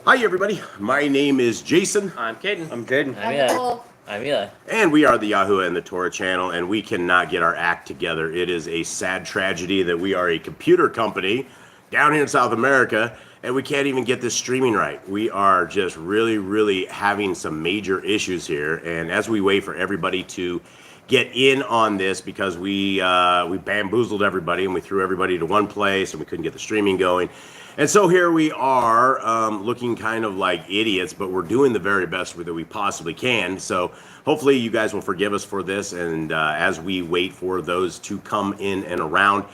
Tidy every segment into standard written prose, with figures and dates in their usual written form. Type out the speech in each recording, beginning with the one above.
Hi, everybody. My name is Jason. I'm Caden. I'm Caden. I'm Eli. I'm Eli. And we are the Yahuwah and the Torah channel, and we cannot get our act together. It is a sad tragedy that we are a computer company down here in South America, and we can't even get this streaming right. We are just really having some major issues here, and as we wait for everybody to get in on this, because we bamboozled everybody and we threw everybody to one place and we couldn't get the streaming going. And so here we are, looking kind of like idiots, but we're doing the very best that we possibly can. So hopefully you guys will forgive us for this, and as we wait for those to come in and around,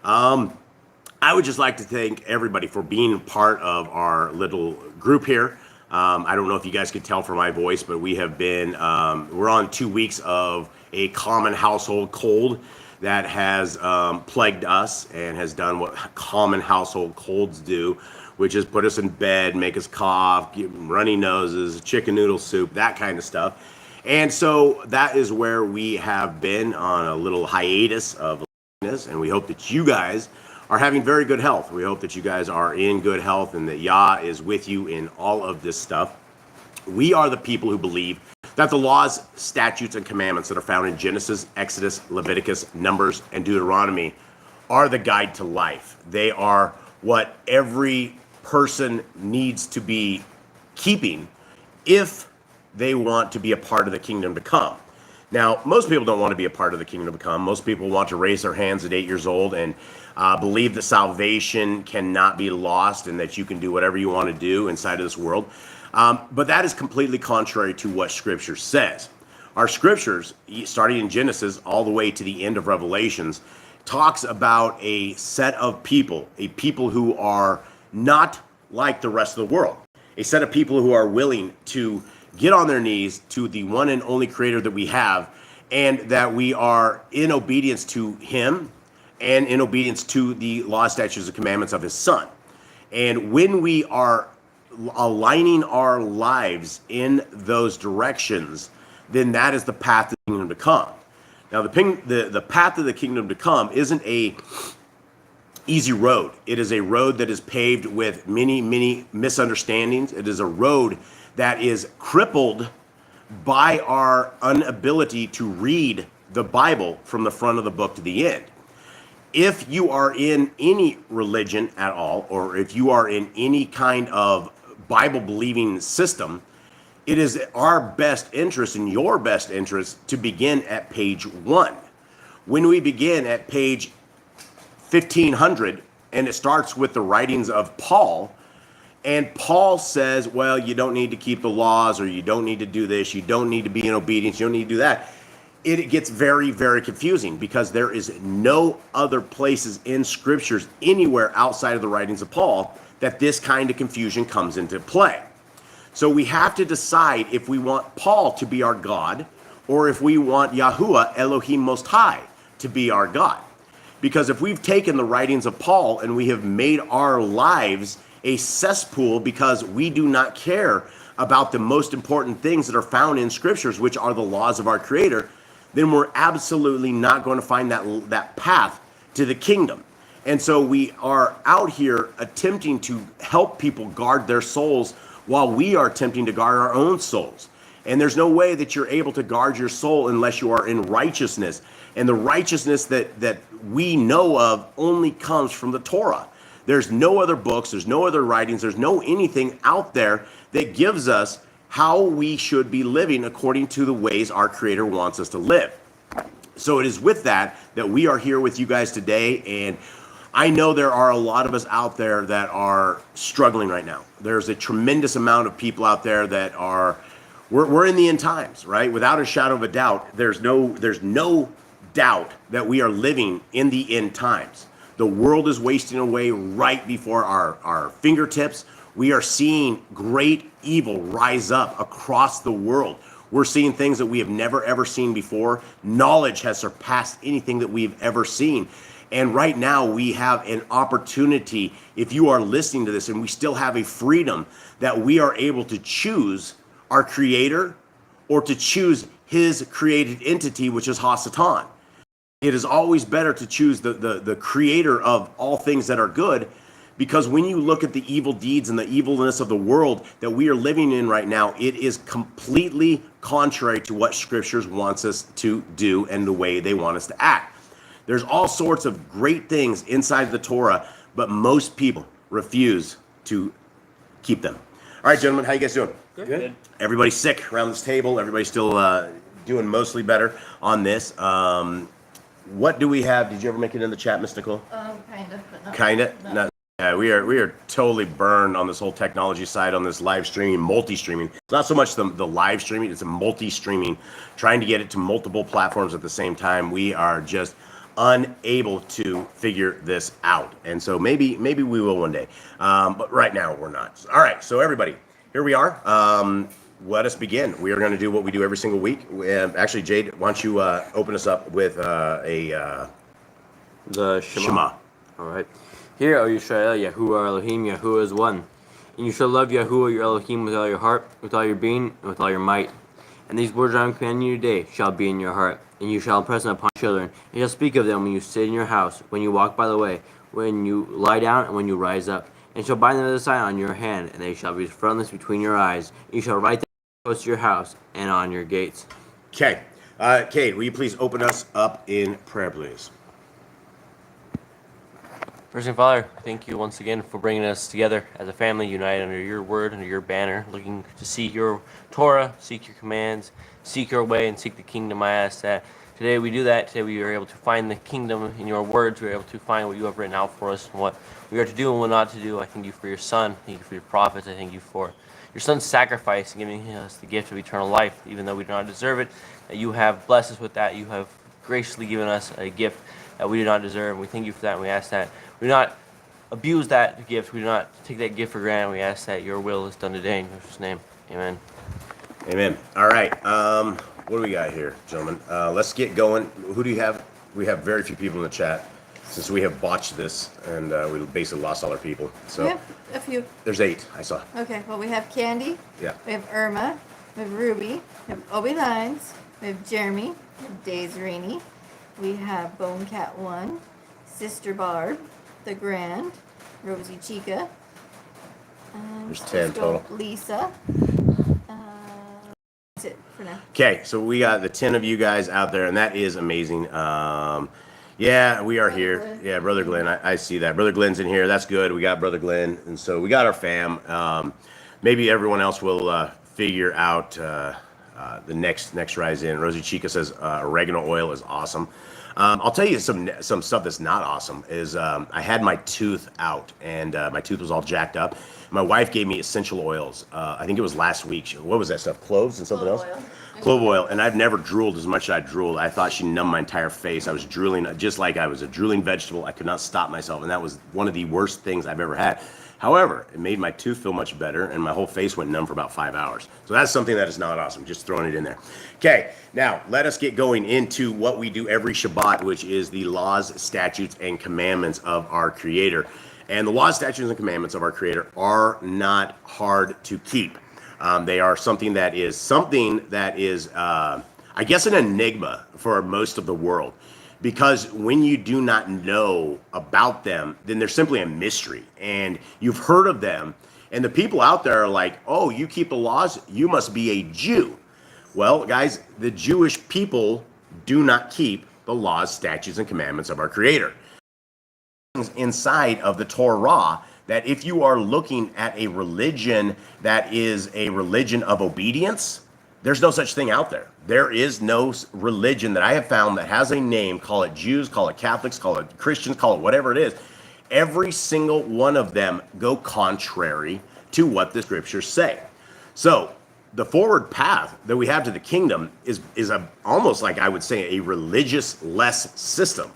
I would just like to thank everybody for being part of our little group here. I don't know if you guys could tell from my voice, but we have been, we're on 2 weeks of a common household cold that has plagued us and has done what common household colds do, which is put us in bed, make us cough, give runny noses, chicken noodle soup, that kind of stuff. And so that is where we have been on a little hiatus of this, and we hope that you guys are having very good health. We hope that you guys are in good health and that Yah is with you in all of this stuff. We are the people who believe that the laws, statutes, and commandments that are found in Genesis, Exodus, Leviticus, Numbers, and Deuteronomy are the guide to life. They are what every person needs to be keeping if they want to be a part of the kingdom to come. Now, most people don't want to be a part of the kingdom to come. Most people want to raise their hands at 8 years old and believe that salvation cannot be lost and that you can do whatever you want to do inside of this world. But that is completely contrary to what Scripture says. Our Scriptures, starting in Genesis all the way to the end of Revelations, talks about a set of people, a people who are not like the rest of the world, a set of people who are willing to get on their knees to the one and only Creator that we have, and that we are in obedience to Him and in obedience to the law, statutes, and commandments of His Son. And when we are aligning our lives in those directions, then that is the path to the kingdom to come. Now, the path of the kingdom to come isn't a easy road. It is a road that is paved with many misunderstandings. It is a road that is crippled by our inability to read the Bible from the front of the book to the end. If you are in any religion at all, or if you are in any kind of Bible-believing system, it is our best interest and your best interest to begin at page 1. When we begin at page 1500, and it starts with the writings of Paul, and Paul says, well, you don't need to keep the laws, or you don't need to do this, you don't need to be in obedience, you don't need to do that. It gets very confusing, because there is no other places in Scriptures anywhere outside of the writings of Paul that this kind of confusion comes into play. So we have to decide if we want Paul to be our God, or if we want Yahuwah, Elohim Most High, to be our God. Because if we've taken the writings of Paul and we have made our lives a cesspool because we do not care about the most important things that are found in Scriptures, which are the laws of our Creator, then we're absolutely not going to find that path to the kingdom. And so we are out here attempting to help people guard their souls while we are attempting to guard our own souls. And there's no way that you're able to guard your soul unless you are in righteousness. And the righteousness that we know of only comes from the Torah. There's no other books, there's no other writings, there's no anything out there that gives us how we should be living according to the ways our Creator wants us to live. So it is with that we are here with you guys today, and I know there are a lot of us out there that are struggling right now. There's a tremendous amount of people out there that are, we're in the end times, right? Without a shadow of a doubt, there's no doubt that we are living in the end times. The world is wasting away right before our fingertips. We are seeing great evil rise up across the world. We're seeing things that we have never ever seen before. Knowledge has surpassed anything that we've ever seen. And right now we have an opportunity, if you are listening to this, and we still have a freedom that we are able to choose our Creator or to choose His created entity, which is Hasatan. It is always better to choose the Creator of all things that are good, Because when you look at the evil deeds and the evilness of the world that we are living in right now, it is completely contrary to what Scriptures wants us to do and the way they want us to act. There's all sorts of great things inside the Torah, but most people refuse to keep them. All right, gentlemen, how you guys doing? Good. Everybody's sick around this table. Everybody's still doing mostly better on this. What do we have? Did you ever make it in the chat, Miss Nicole? Kind of, but not. Kind of? No. Yeah, we are totally burned on this whole technology side, on this live streaming, multi-streaming. It's not so much the live streaming, it's a multi-streaming, trying to get it to multiple platforms at the same time. We are just unable to figure this out. And so maybe we will one day. But right now we're not. All right, so everybody, here we are. Let us begin. We are going to do what we do every single week. Actually, Jade, why don't you open us up with the Shema. All right. Hear, O Yisrael, Yahuwah Elohim, Yahuwah is one. And you shall love Yahuwah your Elohim with all your heart, with all your being, and with all your might. And these words I am commanding you today shall be in your heart, and you shall impress them upon children. And you shall speak of them when you sit in your house, when you walk by the way, when you lie down, and when you rise up. And you shall bind them as a sign on your hand, and they shall be frontlets between your eyes. And you shall write them close to your house and on your gates. Okay. Cade, will you please open us up in prayer, please? First and Father, thank you once again for bringing us together as a family, united under your word, under your banner, looking to seek your Torah, seek your commands, seek your way, and seek the kingdom. I ask that today we do that. Today we are able to find the kingdom in your words. We are able to find what you have written out for us and what we are to do and what not to do. I thank you for your Son. I thank you for your prophets. I thank you for your Son's sacrifice and giving us the gift of eternal life, even though we do not deserve it. That you have blessed us with that. You have graciously given us a gift that we do not deserve. We thank you for that, and we ask that we do not abuse that gift. We do not take that gift for granted. We ask that your will is done today in Jesus' name. Amen. Amen. All right. What do we got here, gentlemen? Let's get going. Who do you have? We have very few people in the chat since we have botched this, and we basically lost all our people. So We have a few. there's 8, I saw. Okay, well, we have Candy. Yeah. We have Irma. We have Ruby. We have Obi Lines. We have Jeremy. We have Days Rainey. We have Bone Cat 1. Sister Barb. The Grand. Rosie Chica. There's 10 let's go total. Lisa. That's it for now. Okay, so we got the 10 of you guys out there, and that is amazing. Yeah, we are here. Glenn. Yeah, Brother Glenn, I see that. Brother Glenn's in here. That's good. We got Brother Glenn, and so we got our fam. Maybe everyone else will figure out the next rise in. Rosie Chica says oregano oil is awesome. I'll tell you some stuff that's not awesome is I had my tooth out, and my tooth was all jacked up. My wife gave me essential oils. I think it was last week. What was that stuff? Cloves and something else? Oil. Clove oil. And I've never drooled as much as I drooled. I thought she numbed my entire face. I was drooling just like I was a drooling vegetable. I could not stop myself, and that was one of the worst things I've ever had. However, it made my tooth feel much better, and my whole face went numb for about 5 hours. So that's something that is not awesome. Just throwing it in there. Okay, now let us get going into what we do every Shabbat, which is the laws, statutes, and commandments of our Creator. And the laws, statutes, and commandments of our Creator are not hard to keep. They are something that is, I guess, an enigma for most of the world. Because when you do not know about them, then they're simply a mystery. And you've heard of them. And the people out there are like, oh, you keep the laws? You must be a Jew. Well, guys, the Jewish people do not keep the laws, statutes, and commandments of our Creator. Inside of the Torah, that if you are looking at a religion that is a religion of obedience, there's no such thing out there. There is no religion that I have found that has a name, call it Jews, call it Catholics, call it Christians, call it whatever it is. Every single one of them go contrary to what the Scriptures say. So the forward path that we have to the kingdom is almost like, I would say, a religious-less system.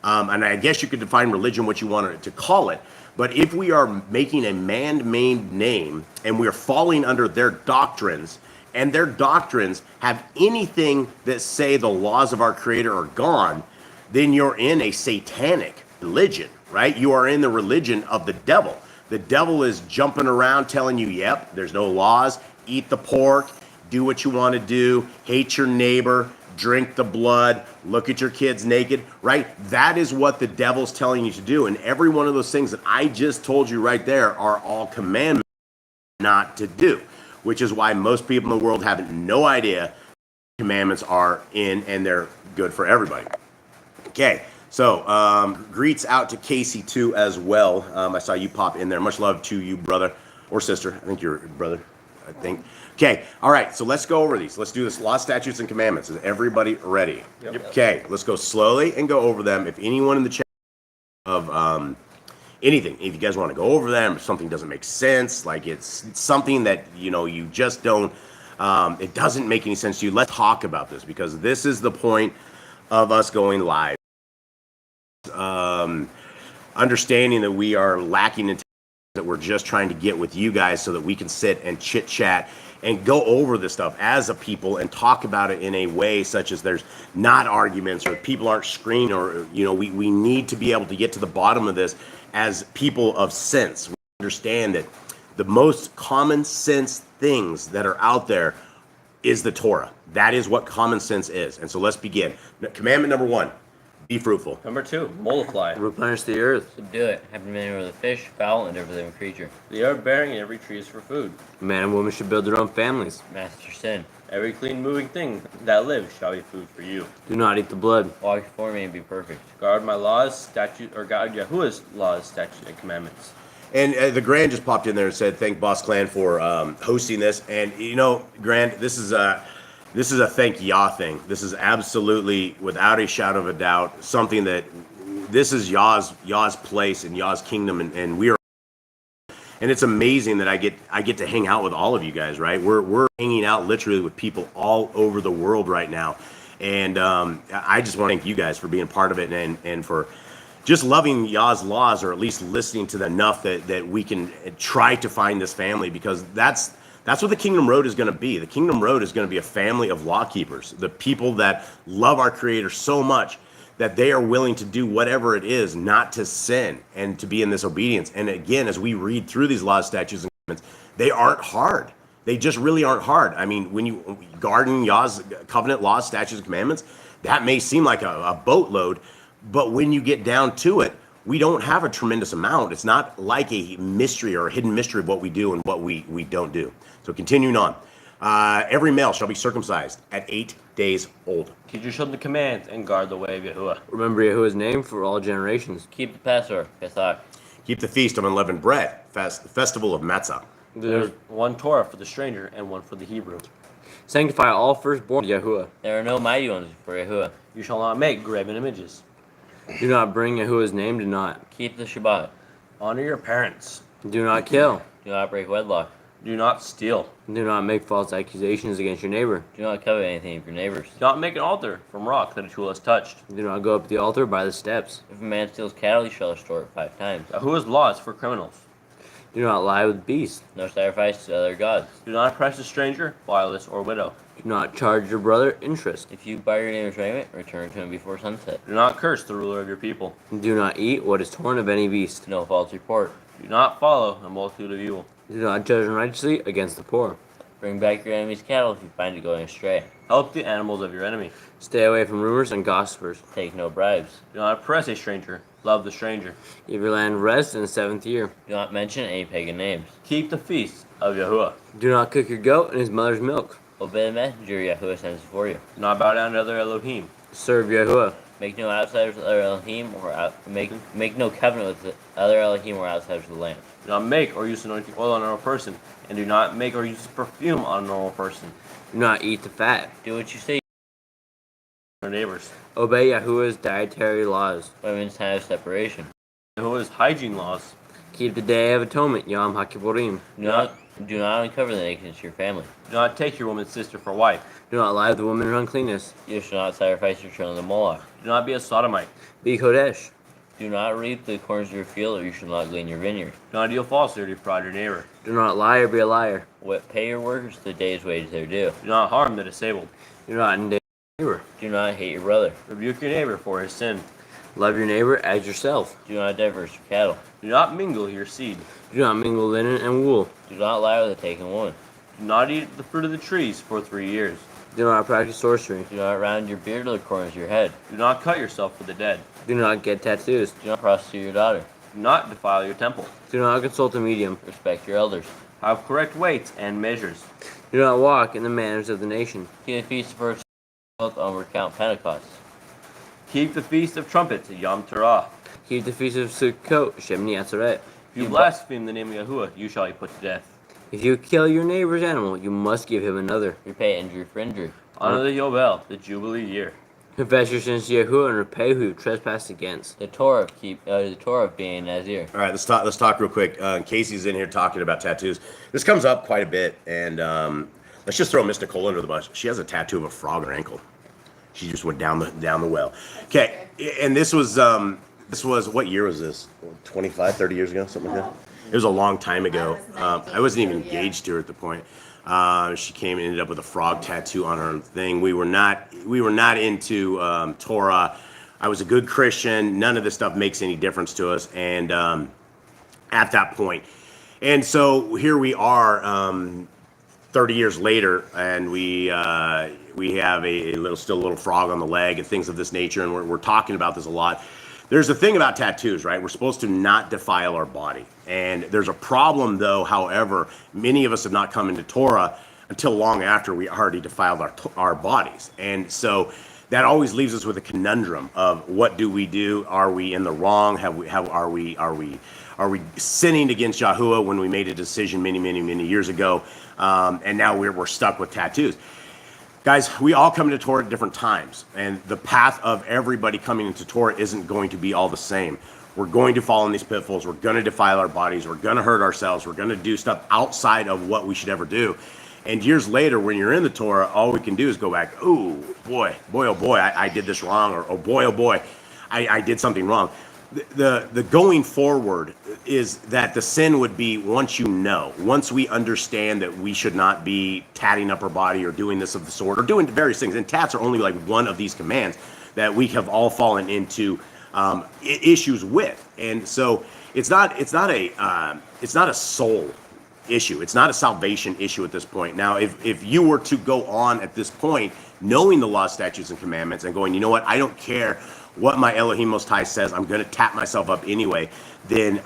And I guess you could define religion what you wanted to call it. But if we are making a man-made name and we are falling under their doctrines, and their doctrines have anything that say the laws of our Creator are gone, then you're in a satanic religion, right? You are in the religion of the devil. The devil is jumping around telling you, yep, there's no laws, eat the pork, do what you want to do, hate your neighbor, drink the blood, look at your kids naked, right? That is what the devil's telling you to do. And every one of those things that I just told you right there are all commandments not to do, which is why most people in the world have no idea commandments are in and they're good for everybody. Okay, so greets out to Casey too as well. I saw you pop in there. Much love to you, brother or sister. I think you're a brother, I think. Okay, all right, so let's go over these. Let's do this. Law, statutes, and commandments. Is everybody ready? Yep. Okay, let's go slowly and go over them. If anyone in the chat of anything, if you guys want to go over them, if something doesn't make sense, like it's something that, you know, you just don't, it doesn't make any sense to you, let's talk about this, because this is the point of us going live. Understanding that we are lacking in that we're just trying to get with you guys so that we can sit and chit chat and go over this stuff as a people and talk about it in a way such as there's not arguments or people aren't screaming, or, you know, we need to be able to get to the bottom of this as people of sense. We understand that the most common sense things that are out there is the Torah. That is what common sense is. And so let's begin. Commandment number 1, be fruitful. Number 2, multiply. Replenish the earth. Subdue it. Have dominion over the fish, fowl, and every living creature. The earth bearing and every tree is for food. Man and woman should build their own families. Master sin. Every clean moving thing that lives shall be food for you. Do not eat the blood. Walk before me and be perfect. Guard my laws, statute, or guard Yahuwah's laws, statutes, and commandments. And the Grand just popped in there and said, thank Boss Clan for hosting this. And, you know, Grand, this is a thank Yah thing. This is absolutely, without a shadow of a doubt, something that this is Yah's place and Yah's kingdom, and we are. And it's amazing that I get to hang out with all of you guys, right? We're hanging out literally with people all over the world right now, and I just want to thank you guys for being part of it and for just loving Yah's laws, or at least listening to them enough that we can try to find this family, because that's what the Kingdom Road is going to be. The Kingdom Road is going to be a family of law keepers, the people that love our Creator so much that they are willing to do whatever it is not to sin and to be in this obedience. And again, as we read through these laws, statutes, and commandments, they aren't hard. They just really aren't hard. I mean, when you garden Yah's covenant laws, statutes, and commandments, that may seem like a boatload, but when you get down to it, we don't have a tremendous amount. It's not like a mystery or a hidden mystery of what we do and what we don't do. So continuing on. Every male shall be circumcised at 8 days old. Teach your children the commands and guard the way of Yahuwah. Remember Yahuwah's name for all generations. Keep the Passover, Pesach. Keep the feast of unleavened bread, festival of Matzah. There's one Torah for the stranger and one for the Hebrew. Sanctify all firstborn Yahuwah. There are no mighty ones before Yahuwah. You shall not make graven images. Do not bring Yahuwah's name to naught. Keep the Shabbat. Honor your parents. Do not kill. Do not break wedlock. Do not steal. Do not make false accusations against your neighbor. Do not covet anything of your neighbor's. Do not make an altar from rock that a tool has touched. Do not go up to the altar by the steps. If a man steals cattle, you shall restore it 5 times. Yahuwah's law is for criminals. Do not lie with beasts. No sacrifice to other gods. Do not oppress a stranger, fatherless, or widow. Do not charge your brother interest. If you buy your neighbor's raiment, return to him before sunset. Do not curse the ruler of your people. Do not eat what is torn of any beast. No false report. Do not follow a multitude of evil. Do not judge unrighteously against the poor. Bring back your enemy's cattle if you find it going astray. Help the animals of your enemy. Stay away from rumors and gossipers. Take no bribes. Do not oppress a stranger. Love the stranger. Give your land rest in the 7th year. Do not mention any pagan names. Keep the feast of Yahuwah. Do not cook your goat in his mother's milk. Obey the messenger Yahuwah sends before you. Do not bow down to other Elohim. Serve Yahuwah. Make no outsiders with other Elohim, or make no covenant with the other Elohim or outsiders of the land. Do not make or use anointing oil on a normal person. And do not make or use perfume on a normal person. Do not eat the fat. Do what you say. Our neighbors. Obey Yahuwah's dietary laws. Women's time of separation. Yahuwah's hygiene laws. Keep the Day of Atonement, Yom HaKippurim. Do not uncover the nakedness of your family. Do not take your woman's sister for wife. Do not lie with the woman in uncleanness. You shall not sacrifice your children to Moloch. Do not be a sodomite. Be Kodesh. Do not reap the corners of your field, or you shall not glean your vineyard. Do not deal falsely or defraud your neighbor. Do not lie or be a liar. Pay your workers the day's wages their due. Do not harm the disabled. Do not endanger your neighbor. Do not hate your brother. Rebuke your neighbor for his sin. Love your neighbor as yourself. Do not diverse your cattle. Do not mingle your seed. Do not mingle linen and wool. Do not lie with a taken woman. Do not eat the fruit of the trees for 3 years. Do not practice sorcery. Do not round your beard to the corners of your head. Do not cut yourself for the dead. Do not get tattoos. Do not prostitute your daughter. Do not defile your temple. Do not consult a medium. Respect your elders. Have correct weights and measures. Do not walk in the manners of the nation. Keep the feast of first on recount Pentecost. Keep the feast of trumpets, Yom Teruah. Keep the feast of Sukkot, 𝐉𝐄𐄅𝐄. If you blaspheme the name of Yahuwah, you shall be put to death. If you kill your neighbor's animal, you must give him another. Repay injury for injury. Honor the Yobel, the Jubilee year. Confess your sins to Yahuwah and repay who you trespassed against. The Torah of being Nazir. All right, let's talk real quick. Casey's in here talking about tattoos. This comes up quite a bit, and let's just throw Miss Nicole under the bus. She has a tattoo of a frog on her ankle. She just went down the well. Okay, and this was what year was this? 25, 30 years ago, something like that. It was a long time ago. I wasn't even engaged to her at the point. She came and ended up with a frog tattoo on her thing. We were not into Torah. I was a good Christian. None of this stuff makes any difference to us. And at that point, and so here we are, 30 years later, and we have a little frog on the leg and things of this nature. And we're talking about this a lot. There's a thing about tattoos, right? We're supposed to not defile our body. And there's a problem, though, however, many of us have not come into Torah until long after we already defiled our bodies. And so that always leaves us with a conundrum of what do we do? Are we in the wrong? Are we sinning against Yahuwah when we made a decision many years ago? And now we're stuck with tattoos. Guys, we all come into Torah at different times, and the path of everybody coming into Torah isn't going to be all the same. We're going to fall in these pitfalls. We're going to defile our bodies. We're going to hurt ourselves. We're going to do stuff outside of what we should ever do. And years later, when you're in the Torah, all we can do is go back, oh boy, I did this wrong, or oh boy, I did something wrong. The going forward is that the sin would be once we understand that we should not be tatting up our body or doing this of the sort or doing various things. And tats are only like one of these commands that we have all fallen into issues with. And so it's not a soul issue. It's not a salvation issue at this point. Now, if you were to go on at this point, knowing the law, statutes, and commandments and going, you know what, I don't care what my Elohim Most High says, I'm going to tap myself up anyway, then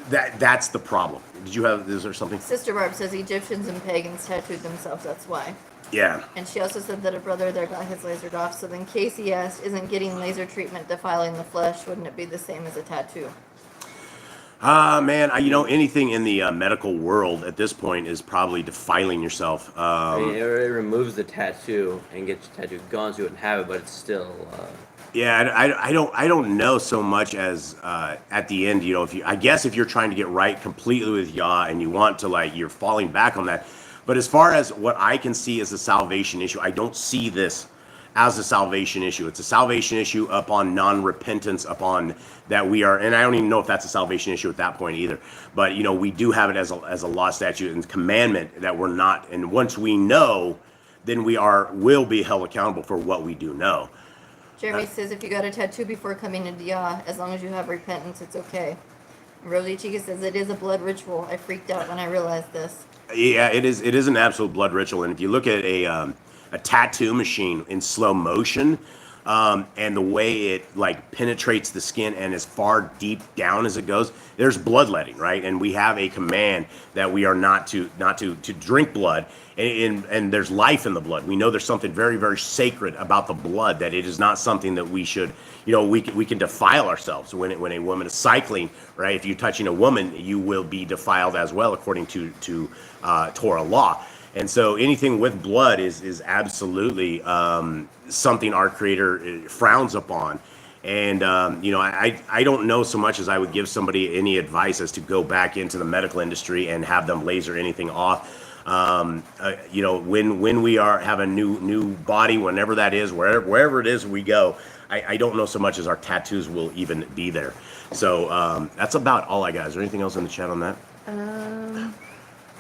that's the problem. Is there something? Sister Barb says Egyptians and pagans tattooed themselves, that's why. Yeah. And she also said that a brother there got his lasered off. So then Casey asked, isn't getting laser treatment defiling the flesh? Wouldn't it be the same as a tattoo? Man, anything in the medical world at this point is probably defiling yourself. It removes the tattoo and gets your tattoo gone so you wouldn't have it, but it's still... Yeah, I don't know so much as at the end, if you're trying to get right completely with Yah and you want to you're falling back on that. But as far as what I can see as a salvation issue, I don't see this as a salvation issue. It's a salvation issue upon non-repentance, upon that we are, and I don't even know if that's a salvation issue at that point either. But we do have it as a law, statute, and commandment that we're not. And once we know, then will be held accountable for what we do know. Jeremy says if you got a tattoo before coming into Yah, as long as you have repentance, it's okay. Rosie Chica says it is a blood ritual. I freaked out when I realized this. Yeah, it is. It is an absolute blood ritual. And if you look at a tattoo machine in slow motion, and the way it penetrates the skin and as far deep down as it goes, there's bloodletting, right? And we have a command that we are not to drink blood, and there's life in the blood. We know there's something very, very sacred about the blood, that it is not something that we should, we can defile ourselves when a woman is cycling, right? If you're touching a woman, you will be defiled as well, according to Torah law. And so anything with blood is absolutely something our Creator frowns upon. And, I don't know so much as I would give somebody any advice as to go back into the medical industry and have them laser anything off. When we have a new body, whenever that is, wherever it is we go, I don't know so much as our tattoos will even be there. So that's about all I got. Is there anything else in the chat on that?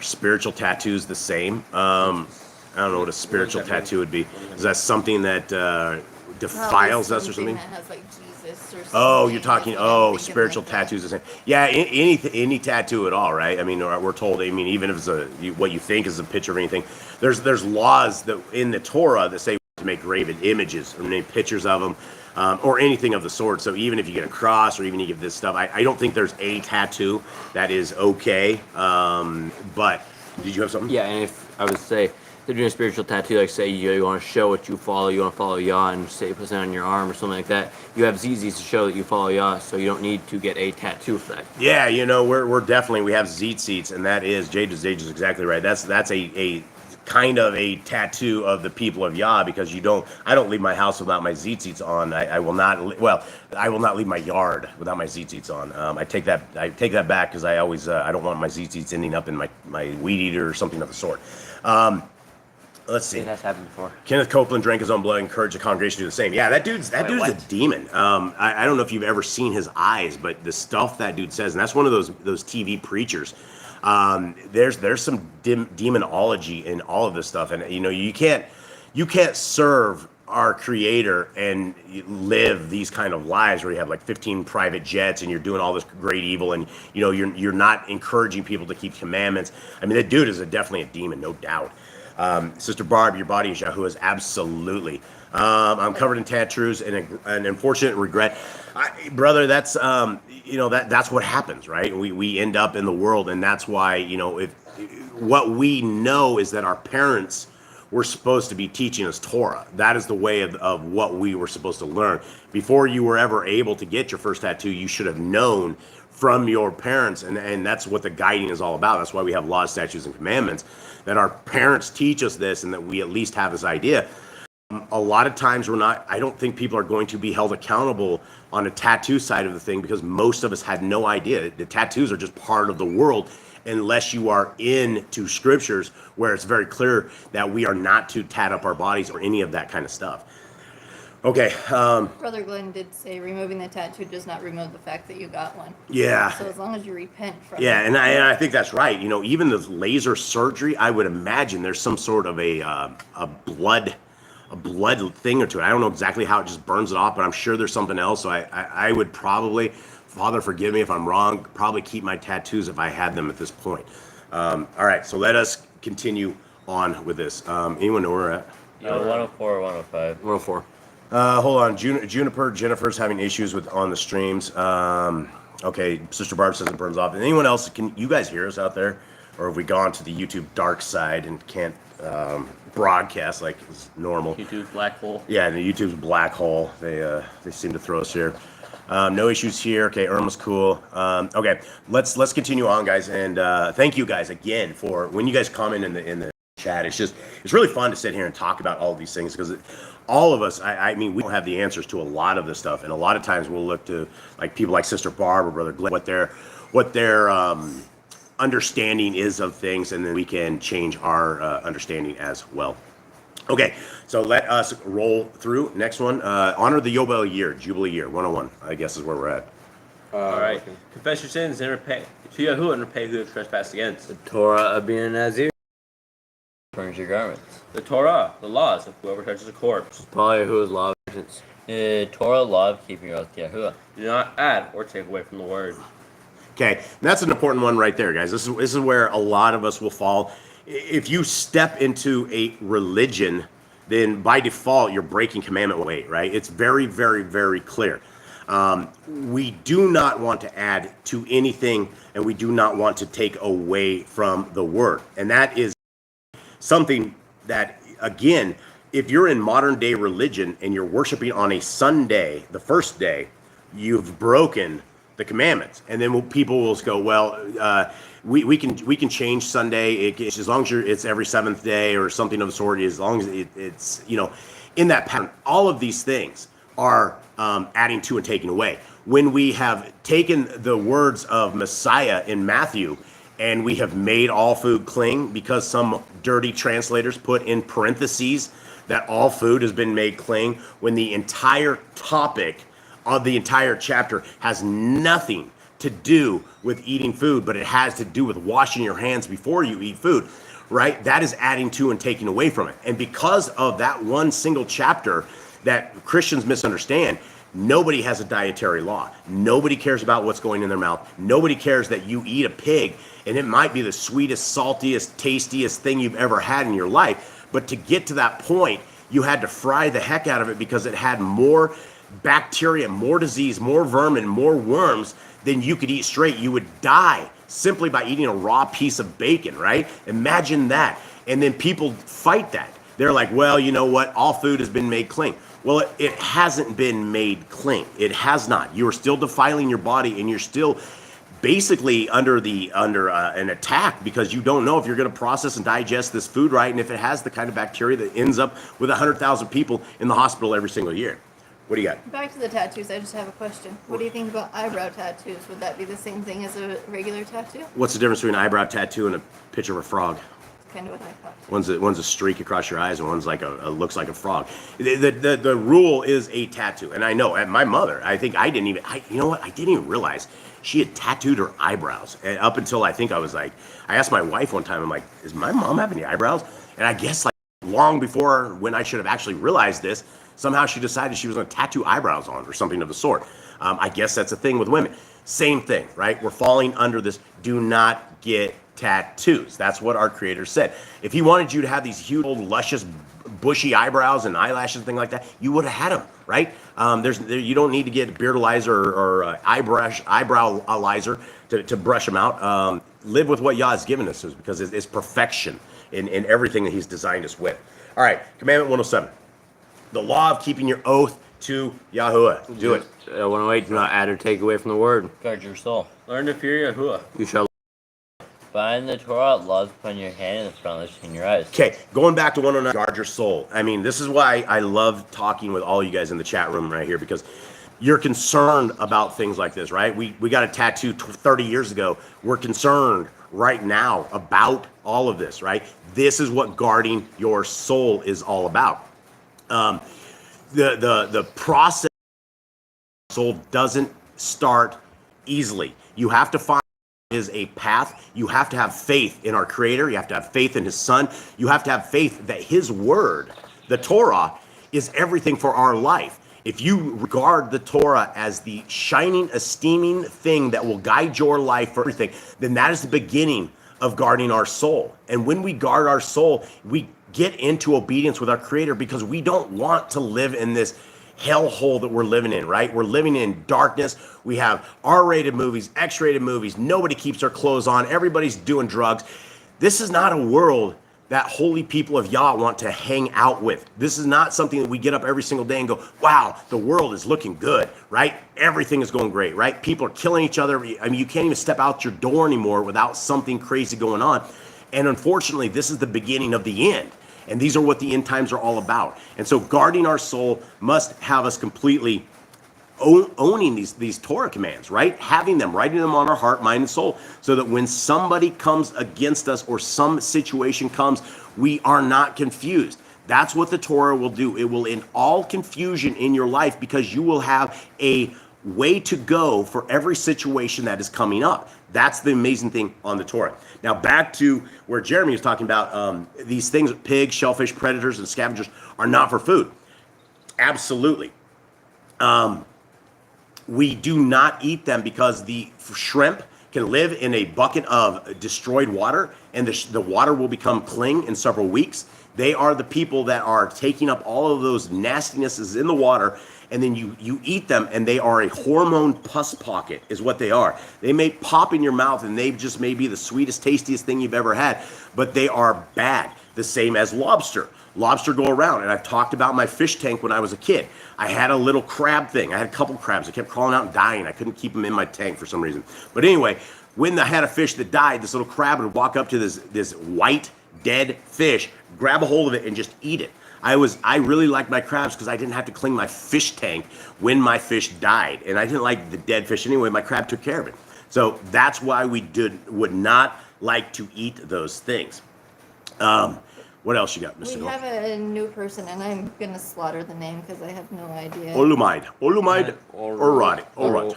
Spiritual tattoos the same. I don't know what a spiritual tattoo would be. Is that something that defiles us or something? That has Jesus practice or something. Oh, you're talking, That's what I'm thinking, spiritual like that. tattoos. Is yeah, any tattoo at all, right? I mean, we're told. I mean, even if it's what you think is a picture of anything, there's laws that in the Torah that say to make graven images or make pictures of them, or anything of the sort. So even if you get a cross or even you get this stuff, I don't think there's a tattoo that is okay. But did you have something? Yeah, and if I would say they're doing a spiritual tattoo, like say you want to show what you want to follow Yah, and say put it on your arm or something like that. You have ZZs to show that you follow Yah, so you don't need to get a tattoo for that. Yeah, we're definitely, we have zeet, and that is Jade is exactly right. That's a kind of a tattoo of the people of Yah, because I don't leave my house without my zeet on. I will not leave my yard without my zeet on. I take that back, because I always I don't want my zeet ending up in my weed eater or something of the sort. Let's see. It has happened before. Kenneth Copeland drank his own blood and encouraged the congregation to do the same. Yeah, that dude's a demon. I don't know if you've ever seen his eyes, but the stuff that dude says, and that's one of those TV preachers. There's some demonology in all of this stuff, and you can't serve our Creator and live these kind of lives where you have like 15 private jets and you're doing all this great evil, and you're not encouraging people to keep commandments. I mean, that dude is definitely a demon, no doubt. Sister Barb, your body is Yahuwah's, absolutely. I'm covered in tattoos and an unfortunate regret. Brother, that's that's what happens, right? We end up in the world, and that's why if what we know is that our parents were supposed to be teaching us Torah. That is the way of what we were supposed to learn. Before you were ever able to get your first tattoo, you should have known from your parents, and that's what the guiding is all about. That's why we have laws, statutes, and commandments, that our parents teach us this, and that we at least have this idea. A lot of times I don't think people are going to be held accountable on a tattoo side of the thing, because most of us had no idea. The tattoos are just part of the world, unless you are into scriptures where it's very clear that we are not to tat up our bodies or any of that kind of stuff. Okay. Brother Glenn did say removing the tattoo does not remove the fact that you got one. Yeah. So as long as you repent from Yeah, it. and I think that's right. Even the laser surgery, I would imagine there's some sort of a blood thing or two. I don't know exactly how it just burns it off, but I'm sure there's something else. So I would probably, Father, forgive me if I'm wrong, probably keep my tattoos if I had them at this point. All right, so let us continue on with this. Anyone know where we're at? 104 or 105. 104. Hold on. Jennifer's having issues on the streams. Okay, Sister Barb says it burns off. And anyone else, can you guys hear us out there? Or have we gone to the YouTube dark side and can't broadcast like it's normal? YouTube black hole. Yeah, the YouTube's black hole. They seem to throw us here. No issues here. Okay, Irma's cool. Okay, let's continue on, guys. And thank you guys again for when you guys comment in the chat. It's really fun to sit here and talk about all of these things, because all of us, I mean, we don't have the answers to a lot of this stuff, and a lot of times we'll look to like people like Sister Barb or Brother Glenn, what their understanding is of things, and then we can change our understanding as well. Okay, so let us roll through. Next one, honor the Jubilee year, 101, I guess is where we're at. All right. Confess your sins and repay to Yahuwah and repay who you have trespassed against. The Torah of being a Nazir. Burns your garments. The Torah, the laws of whoever touches a corpse. Follow Yahuwah's law of vengeance. The Torah law of keeping your oath to Yahuwah. Do not add or take away from the word. Okay, that's an important one right there, guys. This is where a lot of us will fall. If you step into a religion, then by default you're breaking commandment 8, right? It's very, very, very clear. We do not want to add to anything, and we do not want to take away from the word. And that is something that, again, if you're in modern day religion and you're worshiping on a Sunday, the first day, you've broken the commandments. And then people will go, well, we can change Sunday as long as it's every seventh day or something of the sort, as long as it's in that pattern. All of these things are adding to and taking away. When we have taken the words of Messiah in Matthew and we have made all food clean, because some dirty translators put in parentheses that all food has been made clean, when the entire topic of the entire chapter has nothing to do with eating food, but it has to do with washing your hands before you eat food, right? That is adding to and taking away from it. And because of that one single chapter that Christians misunderstand, Nobody has a dietary law. Nobody cares about what's going in their mouth. Nobody cares that you eat a pig and it might be the sweetest, saltiest, tastiest thing you've ever had in your life. But to get to that point, you had to fry the heck out of it because it had more bacteria, more disease, more vermin, more worms than you could eat straight. You would die simply by eating a raw piece of bacon, right? Imagine that. And then people fight that. They're like, well, you know what? All food has been made clean. Well, it hasn't been made clean. It has not. You are still defiling your body, and you're still basically under an attack because you don't know if you're going to process and digest this food right, and if it has the kind of bacteria that ends up with 100,000 people in the hospital every single year. What do you got? Back to the tattoos, I just have a question. What do you think about eyebrow tattoos? Would that be the same thing as a regular tattoo? What's the difference between an eyebrow tattoo and a picture of a frog? That's kind of what I thought. One's a streak across your eyes, and one's like looks like a frog. The rule is a tattoo, and I know my mother. I think I didn't even realize she had tattooed her eyebrows. And up until I think I asked my wife one time, I'm like, is my mom having any eyebrows? And I guess like long before when I should have actually realized this, somehow she decided she was going to tattoo eyebrows on or something of the sort. I guess that's a thing with women. Same thing, right? We're falling under this. Do not get tattoos. That's what our Creator said. If He wanted you to have these huge, old, luscious, bushy eyebrows and eyelashes and things like that, you would have had them, right? You don't need to get beardalizer or eyebrowlizer to brush them out. Live with what Yah has given us because it's perfection in everything that He's designed us with. All right, Commandment 107. The law of keeping your oath to Yahuwah. Do it. 108, do not add or take away from the word. Guard your soul. Learn to fear Yahuwah. You shall. Bind the Torah laws upon your hand and the frontlets in your eyes. Okay, going back to 109, guard your soul. I mean, this is why I love talking with all you guys in the chat room right here, because you're concerned about things like this, right? We got a tattoo 30 years ago. We're concerned right now about all of this, right? This is what guarding your soul is all about. The process of the soul doesn't start easily. You have to find is a path. You have to have faith in our Creator. You have to have faith in His Son. You have to have faith that His Word, the Torah, is everything for our life. If you regard the Torah as the shining, esteeming thing that will guide your life for everything, then that is the beginning of guarding our soul. And when we guard our soul, we get into obedience with our Creator because we don't want to live in this hellhole that we're living in, right? We're living in darkness. We have R-rated movies, X-rated movies. Nobody keeps their clothes on. Everybody's doing drugs. This is not a world that holy people of Yah want to hang out with. This is not something that we get up every single day and go, wow, the world is looking good, right? Everything is going great, right? People are killing each other. I mean, you can't even step out your door anymore without something crazy going on. And unfortunately, this is the beginning of the end. And these are what the end times are all about. And so guarding our soul must have us completely owning these Torah commands, right? Having them, writing them on our heart, mind, and soul, so that when somebody comes against us or some situation comes, we are not confused. That's what the Torah will do. It will end all confusion in your life because you will have a way to go for every situation that is coming up. That's the amazing thing on the Torah. Now back to where Jeremy was talking about these things, pigs, shellfish, predators, and scavengers are not for food. Absolutely. We do not eat them because the shrimp can live in a bucket of destroyed water, and the water will become cling in several weeks. They are the people that are taking up all of those nastinesses in the water, and then you eat them, and they are a hormone pus pocket is what they are. They may pop in your mouth, and they just may be the sweetest, tastiest thing you've ever had, but they are bad. The same as lobster. Lobster go around, and I've talked about my fish tank when I was a kid. I had a little crab thing. I had a couple crabs. I kept crawling out and dying. I couldn't keep them in my tank for some reason. But anyway, when I had a fish that died, this little crab would walk up to this white, dead fish, grab a hold of it, and just eat it. I really liked my crabs because I didn't have to clean my fish tank when my fish died. And I didn't like the dead fish anyway. My crab took care of it. So that's why we would not like to eat those things. What else you got, Mr. We have a new person, and I'm going to slaughter the name because I have no idea. Olumaid Orad.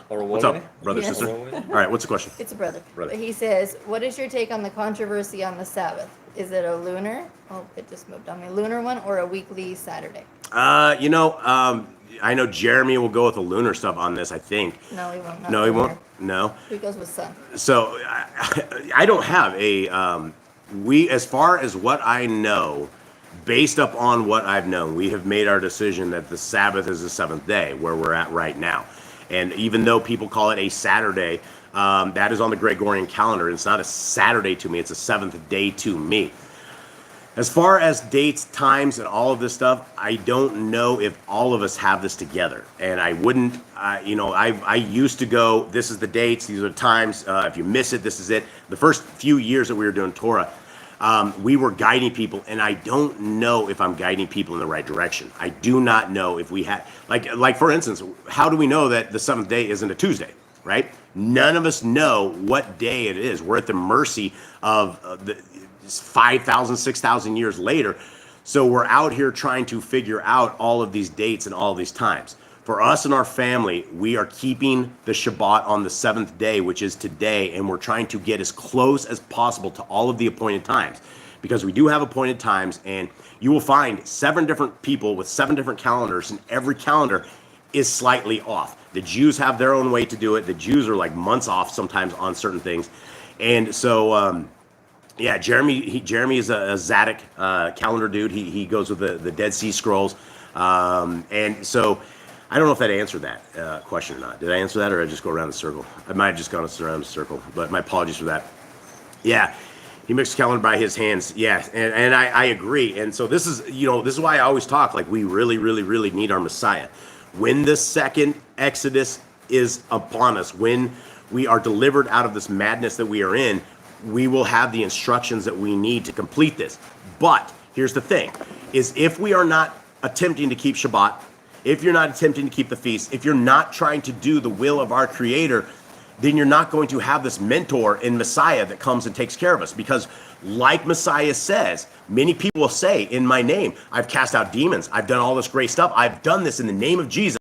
What's up, brother, Yes. sister? All right, what's the question? It's a brother. Brother. He says, what is your take on the controversy on the Sabbath? Is it a lunar? Oh, it just moved on me. Lunar one or a weekly Saturday? I know Jeremy will go with the lunar stuff on this, I think. No, he won't. No, he won't. No. He goes with sun. So I don't have as far as what I know, based upon what I've known, we have made our decision that the Sabbath is the seventh day, where we're at right now. And even though people call it a Saturday, that is on the Gregorian calendar. It's not a Saturday to me. It's a seventh day to me. As far as dates, times, and all of this stuff, I don't know if all of us have this together. And I wouldn't, I used to go, this is the dates, these are the times. If you miss it, this is it. The first few years that we were doing Torah, we were guiding people, and I don't know if I'm guiding people in the right direction. I do not know if we had, like for instance, how do we know that the seventh day isn't a Tuesday, right? None of us know what day it is. We're at the mercy of the 5,000, 6,000 years later. So we're out here trying to figure out all of these dates and all of these times. For us and our family, we are keeping the Shabbat on the seventh day, which is today, and we're trying to get as close as possible to all of the appointed times, because we do have appointed times, and you will find 7 different people with 7 different calendars, and every calendar is slightly off. The Jews have their own way to do it. The Jews are like months off sometimes on certain things. And so, yeah, Jeremy is a Zadok calendar dude. He goes with the Dead Sea Scrolls. And so I don't know if that answered that question or not. Did I answer that, or did I just go around the circle? I might have just gone around the circle, but my apologies for that. Yeah, he makes the calendar by his hands. Yeah, and I agree. And so this is why I always talk, like, we really, really, really need our Messiah. When the second Exodus is upon us, when we are delivered out of this madness that we are in, we will have the instructions that we need to complete this. But here's the thing, is if we are not attempting to keep Shabbat, if you're not attempting to keep the feast, if you're not trying to do the will of our Creator, then you're not going to have this mentor in Messiah that comes and takes care of us. Because like Messiah says, many people will say, in my name, I've cast out demons, I've done all this great stuff, I've done this in the name of Jesus.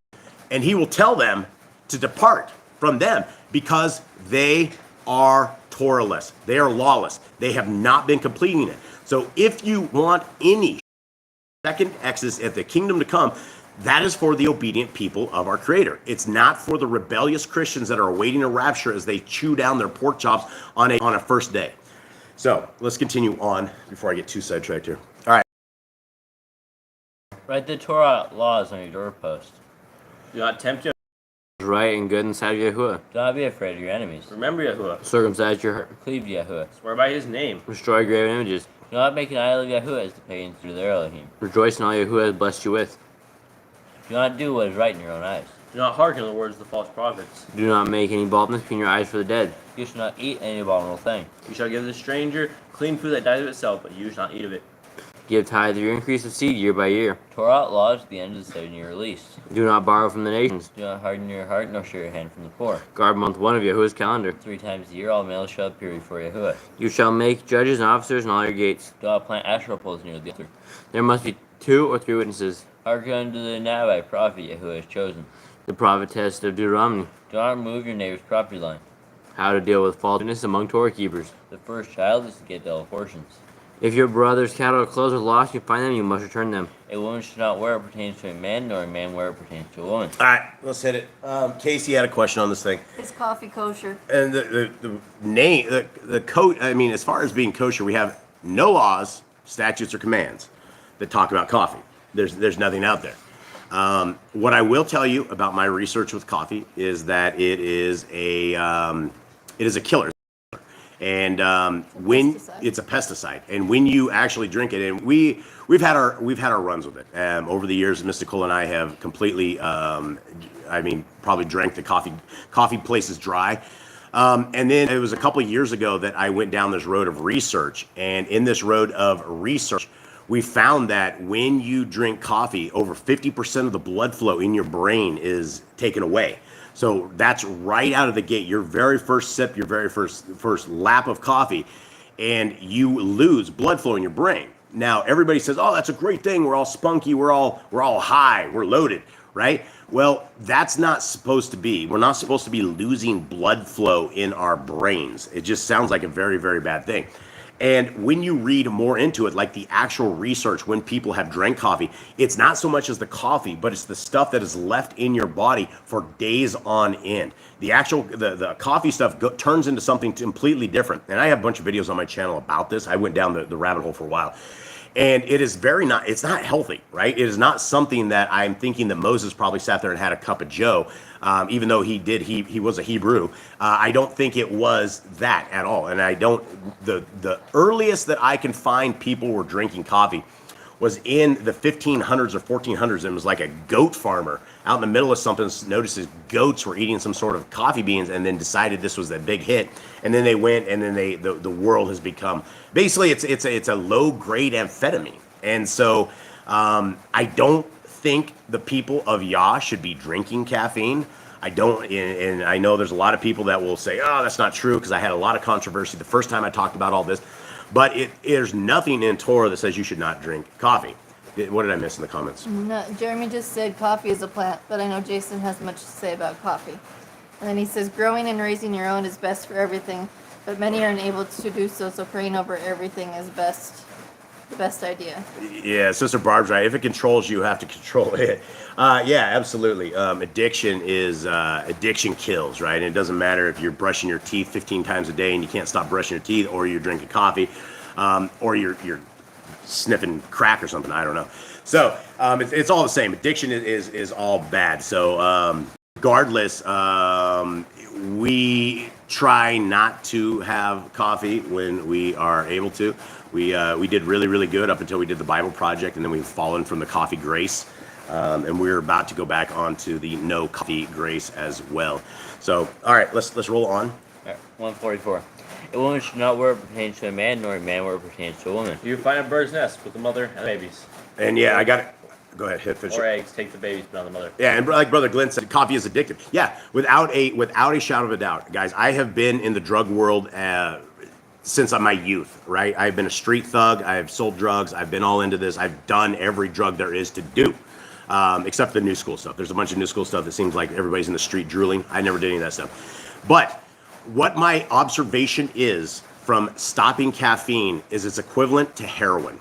And he will tell them to depart from them because they are Torahless. They are lawless. They have not been completing it. So if you want any second Exodus at the kingdom to come, that is for the obedient people of our Creator. It's not for the rebellious Christians that are awaiting a rapture as they chew down their pork chops on a first day. So let's continue on before I get too sidetracked here. All right. Write the Torah laws on your doorpost. Do not tempt you. Right and good inside of Yahuwah. Do not be afraid of your enemies. Remember Yahuwah. Circumcise your heart. Cleave to Yahuwah. Swear by his name. Destroy graven images. Do not make an idol of Yahuwah as the pagans do their Elohim. Rejoice in all Yahuwah has blessed you with. Do not do what is right in your own eyes. Do not hearken to the words of the false prophets. Do not make any baldness between your eyes for the dead. You shall not eat any abominable thing. You shall give the stranger clean food that dies of itself, but you shall not eat of it. Give tithe of your increase of seed year by year. Torah laws at the end of the 7-year release. Do not borrow from the nations. Do not harden your heart, nor share your hand from the poor. Guard month 1 of Yahuwah's calendar. 3 times a year all males shall appear before Yahuwah. You shall make judges and officers in all your gates. Do not plant Asherah poles near the altar. There must be 2 or 3 witnesses. Hearken unto the Nabai prophet Yahuwah has chosen. The prophetess of Deuteronomy. Do not remove your neighbor's property line. How to deal with faultiness among Torah keepers. The first child is to get double portions. If your brother's cattle or clothes are lost, you find them, you must return them. A woman should not wear what pertains to a man, nor a man wear what pertains to a woman. All right, let's hit it. Casey had a question on this thing. Is coffee kosher? And the name, the code, I mean, as far as being kosher, we have no laws, statutes, or commands that talk about coffee. There's nothing out there. What I will tell you about my research with coffee is that it is a killer. And when pesticide. it's a pesticide, and when you actually drink it, and we've had our runs with it over the years. Mystical and I have completely, probably drank the coffee places dry. And then it was a couple of years ago that I went down this road of research, and in this road of research, we found that when you drink coffee, over 50% of the blood flow in your brain is taken away. So that's right out of the gate. Your very first sip, your very first lap of coffee, and you lose blood flow in your brain. Now everybody says, "Oh, that's a great thing. We're all spunky. We're all high. We're loaded." Right? Well, that's not supposed to be. We're not supposed to be losing blood flow in our brains. It just sounds like a very, very bad thing. And when you read more into it, like the actual research, when people have drank coffee, it's not so much as the coffee, but it's the stuff that is left in your body for days on end. The actual, the coffee stuff turns into something completely different. And I have a bunch of videos on my channel about this. I went down the rabbit hole for a while. And it is it's not healthy, right? It is not something that I'm thinking that Moses probably sat there and had a cup of Joe, even though he was a Hebrew. I don't think it was that at all. And the earliest that I can find people were drinking coffee was in the 1500s or 1400s. It was like a goat farmer out in the middle of something, noticed his goats were eating some sort of coffee beans, and then decided this was a big hit. And then they went, and then the world has become, basically it's a low grade amphetamine. And so I don't think the people of Yah should be drinking caffeine. I don't, and I know there's a lot of people that will say, oh, that's not true, because I had a lot of controversy the first time I talked about all this. But there's nothing in Torah that says you should not drink coffee. What did I miss in the comments? No, Jeremy just said coffee is a plant, but I know Jason has much to say about coffee. And then he says growing and raising your own is best for everything, but many are unable to do so, so praying over everything is the best idea. Yeah, Sister Barb's right. If it controls you, you have to control it. Yeah, absolutely. Addiction kills, right? And it doesn't matter if you're brushing your teeth 15 times a day and you can't stop brushing your teeth, or you're drinking coffee, or you're sniffing crack or something. I don't know. So it's all the same. Addiction is all bad. So regardless, we try not to have coffee when we are able to. We did really, really good up until we did the Bible project, and then we've fallen from the coffee grace. And we're about to go back onto the no coffee grace as well. So, all right, let's roll on. All right, 144. A woman should not wear what pertains to a man, nor a man wear what pertains to a woman. You find a bird's nest with the mother and the babies. And yeah, I got it. Go ahead, hit finish. Or eggs, take the babies, but not the mother. Yeah, and like Brother Glenn said, coffee is addictive. Yeah, without a shadow of a doubt, guys. I have been in the drug world since my youth, right? I've been a street thug. I've sold drugs. I've been all into this. I've done every drug there is to do, except the new school stuff. There's a bunch of new school stuff that seems like everybody's in the street drooling. I never did any of that stuff. But what my observation is from stopping caffeine is it's equivalent to heroin.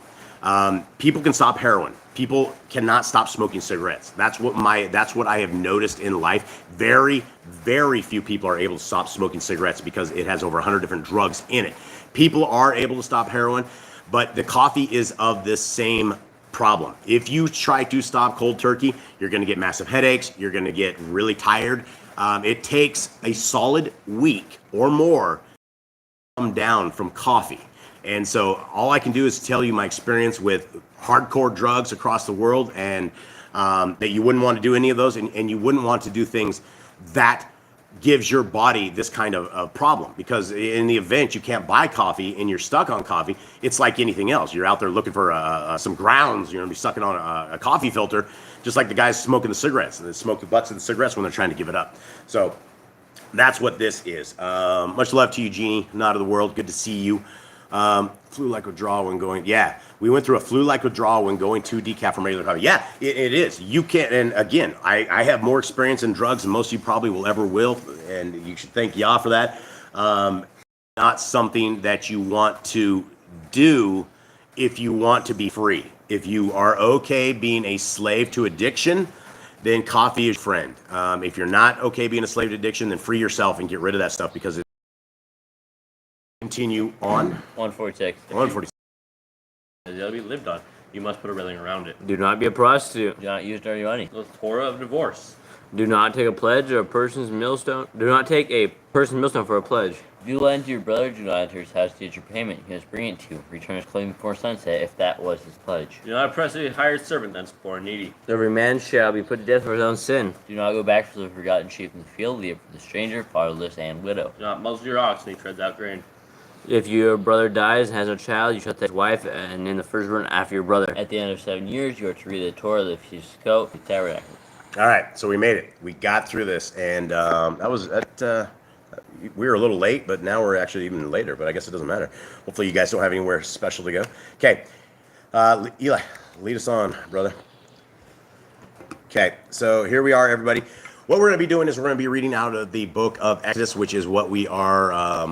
People can stop heroin. People cannot stop smoking cigarettes. That's what I have noticed in life. Very, very few people are able to stop smoking cigarettes because it has over 100 different drugs in it. People are able to stop heroin, but the coffee is of this same problem. If you try to stop cold turkey, you're going to get massive headaches. You're going to get really tired. It takes a solid week or more to come down from coffee. And so all I can do is tell you my experience with hardcore drugs across the world, and that you wouldn't want to do any of those, and you wouldn't want to do things that gives your body this kind of problem, because in the event you can't buy coffee and you're stuck on coffee, it's like anything else. You're out there looking for some grounds. You're going to be sucking on a coffee filter, just like the guys smoking the cigarettes, and they smoke the butts of the cigarettes when they're trying to give it up. So that's what this is. Much love to you, Jeannie, not of the world. Good to see you. Flu-like withdrawal when going. Yeah, we went through a flu-like withdrawal when going to decaf from regular coffee. Yeah, it is. You can't. And again, I have more experience in drugs than most of you probably will ever will, and you should thank Yah for that. Not something that you want to do if you want to be free. If you are okay being a slave to addiction, then coffee is your friend. If you're not okay being a slave to addiction, then free yourself and get rid of that stuff, because it. Continue on. 146. 146. It'll be lived on. You must put a railing around it. Do not be a prostitute. Do not use dirty money. The Torah of divorce. Do not take a pledge or a person's millstone. Do not take a person's millstone for a pledge. If you lend to your brother, do not enter his house to get your payment. He must bring it to you. Return his clothing before sunset, if that was his pledge. Do not oppress a hired servant that's poor and needy. Every man shall be put to death for his own sin. Do not go back for the forgotten sheep in the field. Leave it for the stranger, fatherless, and widow. Do not muzzle your ox when he treads out grain. If your brother dies and has no child, you shall take his wife and in the firstborn after your brother. At the end of 7 years, you are to read the Torah, the feast of Sukkot, the tabernacle. All right, so we made it. We got through this, and we were a little late, but now we're actually even later. But I guess it doesn't matter. Hopefully, you guys don't have anywhere special to go. Okay, Eli, lead us on, brother. Okay, so here we are, everybody. What we're going to be doing is we're going to be reading out of the book of Exodus, which is what we are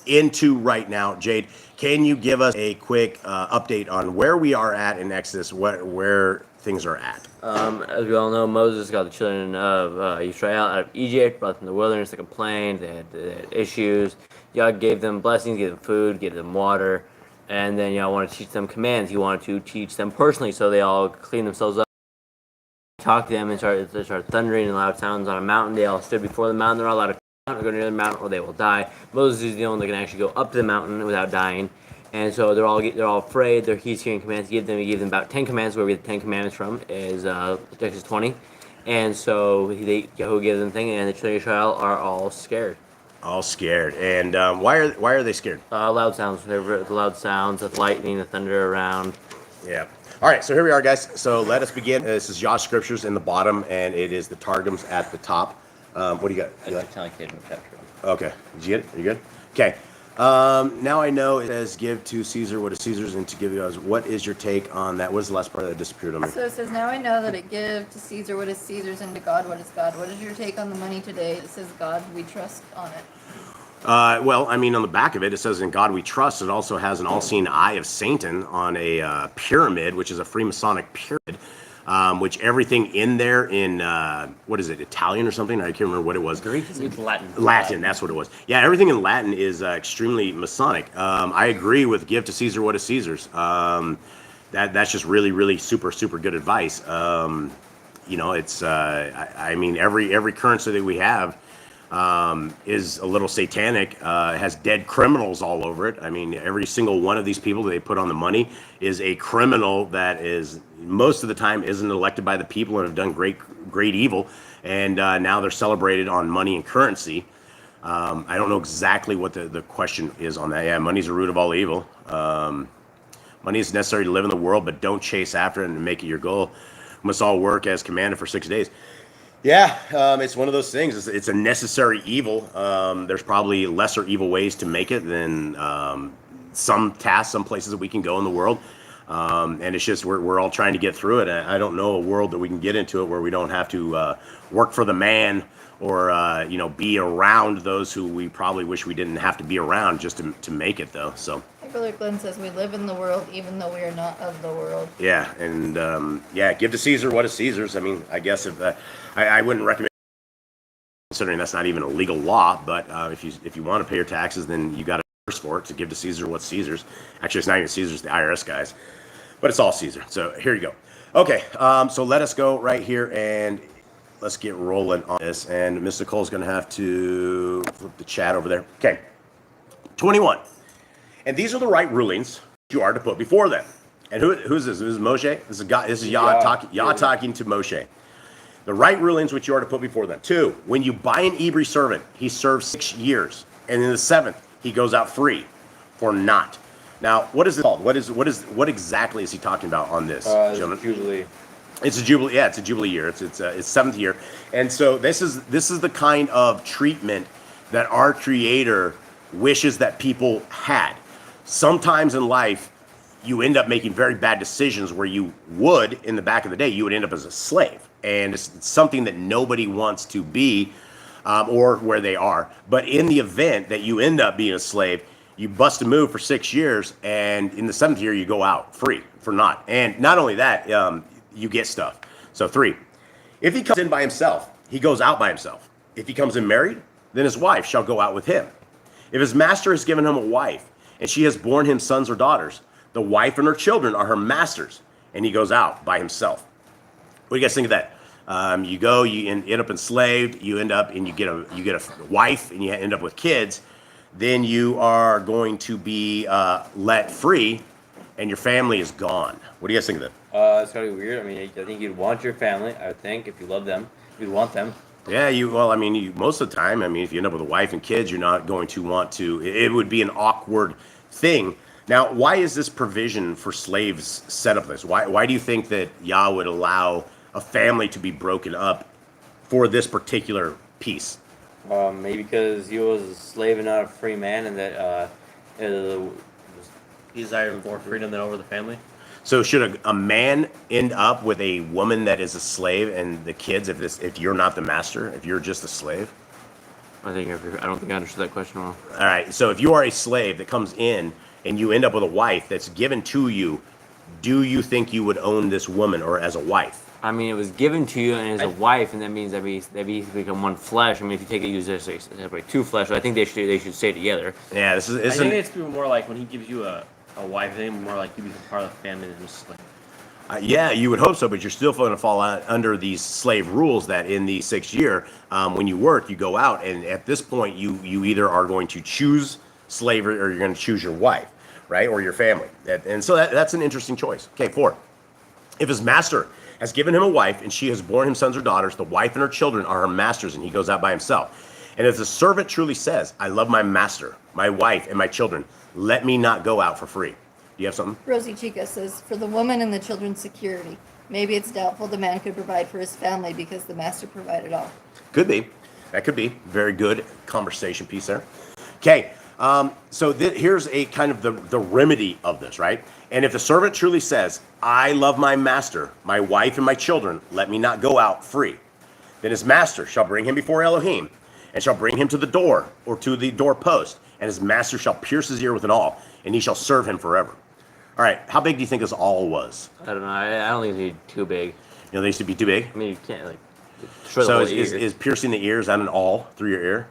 into right now. Jade, can you give us a quick update on where we are at in Exodus, where things are at? As we all know, Moses got the children of Israel out of Egypt, brought them in the wilderness. They complained, they had issues. Yah gave them blessings, gave them food, gave them water, and then Yah wanted to teach them commands. He wanted to teach them personally, so they all cleaned themselves up. Talked to them and they started thundering in loud sounds on a mountain. They all stood before the mountain. They're all allowed to go near the mountain or they will die. Moses is the only one that can actually go up to the mountain without dying. And so they're all afraid. He's hearing commands. He gave them about 10 commands. Where we get the 10 commandments from is Exodus 20. And so Yahweh gives them the thing, and the children of Israel are all scared. All scared. And why are they scared? Loud sounds. The loud sounds, the lightning, the thunder around. Yeah. All right, so here we are, guys. So let us begin. This is Yah Scriptures in the bottom, and it is the Targums at the top. What do you got? You like? Chapter. Okay. Did you get it? Are you good? Okay. Now I know it says give to Caesar what is Caesar's and to give you others. What is your take on that? What is the last part that disappeared on me? So it says, now I know that it give to Caesar what is Caesar's and to God what is God. What is your take on the money today? It says God we trust on it. Well, I mean, on the back of it, it says, in God we trust. It also has an all-seeing eye of Satan on a pyramid, which is a Freemasonic pyramid, which everything in there in, what is it, Italian or something? I can't remember what it was. Greek? It's Latin. Latin, that's what it was. Yeah, everything in Latin is extremely Masonic. I agree with give to Caesar what is Caesar's. That's just really, really super, super good advice. You know, it's, I mean, every currency that we have is a little satanic, has dead criminals all over it. I mean, every single one of these people that they put on the money is a criminal that is, most of the time, isn't elected by the people and have done great evil. And now they're celebrated on money and currency. I don't know exactly what the question is on that. Yeah, money's the root of all evil. Money is necessary to live in the world, but don't chase after it and make it your goal. We must all work as commanded for 6 days. Yeah, it's one of those things. It's a necessary evil. There's probably lesser evil ways to make it than some tasks, some places that we can go in the world. And it's just we're all trying to get through it. I don't know a world that we can get into it where we don't have to work for the man or you know, be around those who we probably wish we didn't have to be around just to make it, though. So. Brother Glenn says we live in the world even though we are not of the world. Yeah, and yeah, give to Caesar what is Caesar's. I mean, I guess if I wouldn't recommend, considering that's not even a legal law, but if you want to pay your taxes, then you got to pay for it to give to Caesar what's Caesar's. Actually, it's not even Caesar's, the IRS guys, but it's all Caesar. So here you go. Okay, so let us go right here and let's get rolling on this. And Miss Nicole's going to have to flip the chat over there. Okay, 21. And these are the right rulings you are to put before them. And who's this? This is Moshe. This is God. This is Yah talking to Moshe. The right rulings which you are to put before them. 2, when you buy an Hebrew servant, he serves 6 years, and in the 7th he goes out free, or not. Now, what is it called? What exactly is he talking about on this, gentlemen? Jubilee. It's a jubilee. Yeah, it's a jubilee year. It's 7th year, and so this is the kind of treatment that our Creator wishes that people had. Sometimes in life, you end up making very bad decisions where you would, in the back of the day, you would end up as a slave. And it's something that nobody wants to be or where they are. But in the event that you end up being a slave, you bust a move for 6 years, and in the 7th year, you go out free for naught. And not only that, you get stuff. So 3, if he comes in by himself, he goes out by himself. If he comes in married, then his wife shall go out with him. If his master has given him a wife, and she has borne him sons or daughters, the wife and her children are her masters, and he goes out by himself. What do you guys think of that? You go, you end up enslaved, you end up and you get a wife, and you end up with kids. Then you are going to be let free, and your family is gone. What do you guys think of that? It's kind of weird. I mean, I think you'd want your family. I would think if you love them, you'd want them. Yeah, well, I mean, most of the time, I mean, if you end up with a wife and kids, you're not going to want to. It would be an awkward thing. Now, why is this provision for slaves set up this? Why do you think that Yah would allow a family to be broken up for this particular piece? Maybe because he was a slave and not a free man, and that He desired more freedom than over the family. So should a man end up with a woman that is a slave and the kids if you're not the master, if you're just a slave? I don't think I understood that question well. All right. So if you are a slave that comes in and you end up with a wife that's given to you, do you think you would own this woman or as a wife? I mean, it was given to you and as a wife, and that means that they become one flesh. I mean, if you take it, use this, separate two flesh. So I think they should stay together. Yeah, I think it's more like when he gives you a wife, I think more like you become part of the family than just like. Yeah, you would hope so, but you're still going to fall out under these slave rules that in the 6th year, when you work, you go out, and at this point, you either are going to choose slavery or you're going to choose your wife, right, or your family. And so that's an interesting choice. Okay, 4. If his master has given him a wife and she has borne him sons or daughters, the wife and her children are her masters, and he goes out by himself. And if the servant truly says, I love my master, my wife, and my children, let me not go out for free. Do you have something? Rosie Chica says, for the woman and the children's security, maybe it's doubtful the man could provide for his family because the master provided all. Could be. That could be. Very good conversation piece there. Okay, so here's a kind of the remedy of this, right? And if the servant truly says, I love my master, my wife, and my children, let me not go out free, then his master shall bring him before Elohim, and shall bring him to the door, or to the doorpost, and his master shall pierce his ear with an awl, and he shall serve him forever. All right, how big do you think this awl was? I don't know. I don't think it's too big. You know, they used to be too big. I mean, you can't like. destroy the So whole is ear. piercing the ear, is that an awl through your ear?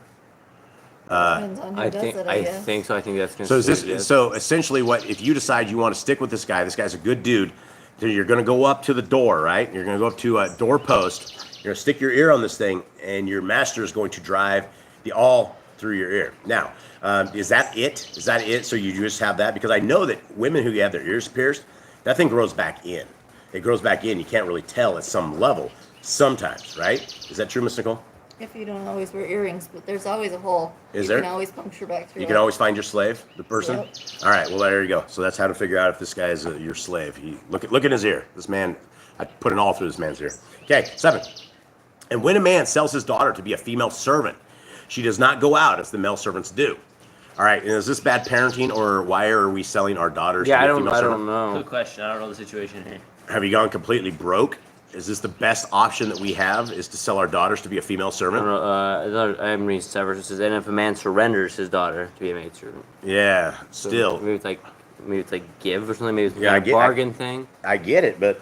Depends on who I does think it, I guess. think so. I think that's So is considered, yes. this? So essentially, what if you decide you want to stick with this guy's a good dude? Then you're going to go up to the door, right? You're going to go up to a doorpost. You're going to stick your ear on this thing, and your master is going to drive the awl through your ear. Now, is that it? Is that it? So you just have that? Because I know that women who have their ears pierced, that thing grows back in. It grows back in. You can't really tell at some level sometimes, right? Is that true, Miss Nicole? If you don't always wear earrings, but there's always a hole. Is you there? can always puncture back through You it. can always find your slave, the person. Yep. All right. Well, there you go. So that's how to figure out if this guy is your slave. Look at his ear. This man, I put an awl through this man's ear. Okay, 7. And when a man sells his daughter to be a female servant, she does not go out as the male servants do. All right. And is this bad parenting, or why are we selling our daughters Yeah, to I be a don't. female I servant? don't know. Good question. I don't know the situation here. Have you gone completely broke? Is this the best option that we have? Is to sell our daughters to be a female I servant? don't know. I haven't read Severus. It says, and if a man surrenders his daughter to be a maidservant. Yeah. So Still. maybe it's like give or something. Maybe it's Yeah, like a bargain thing. I get it, but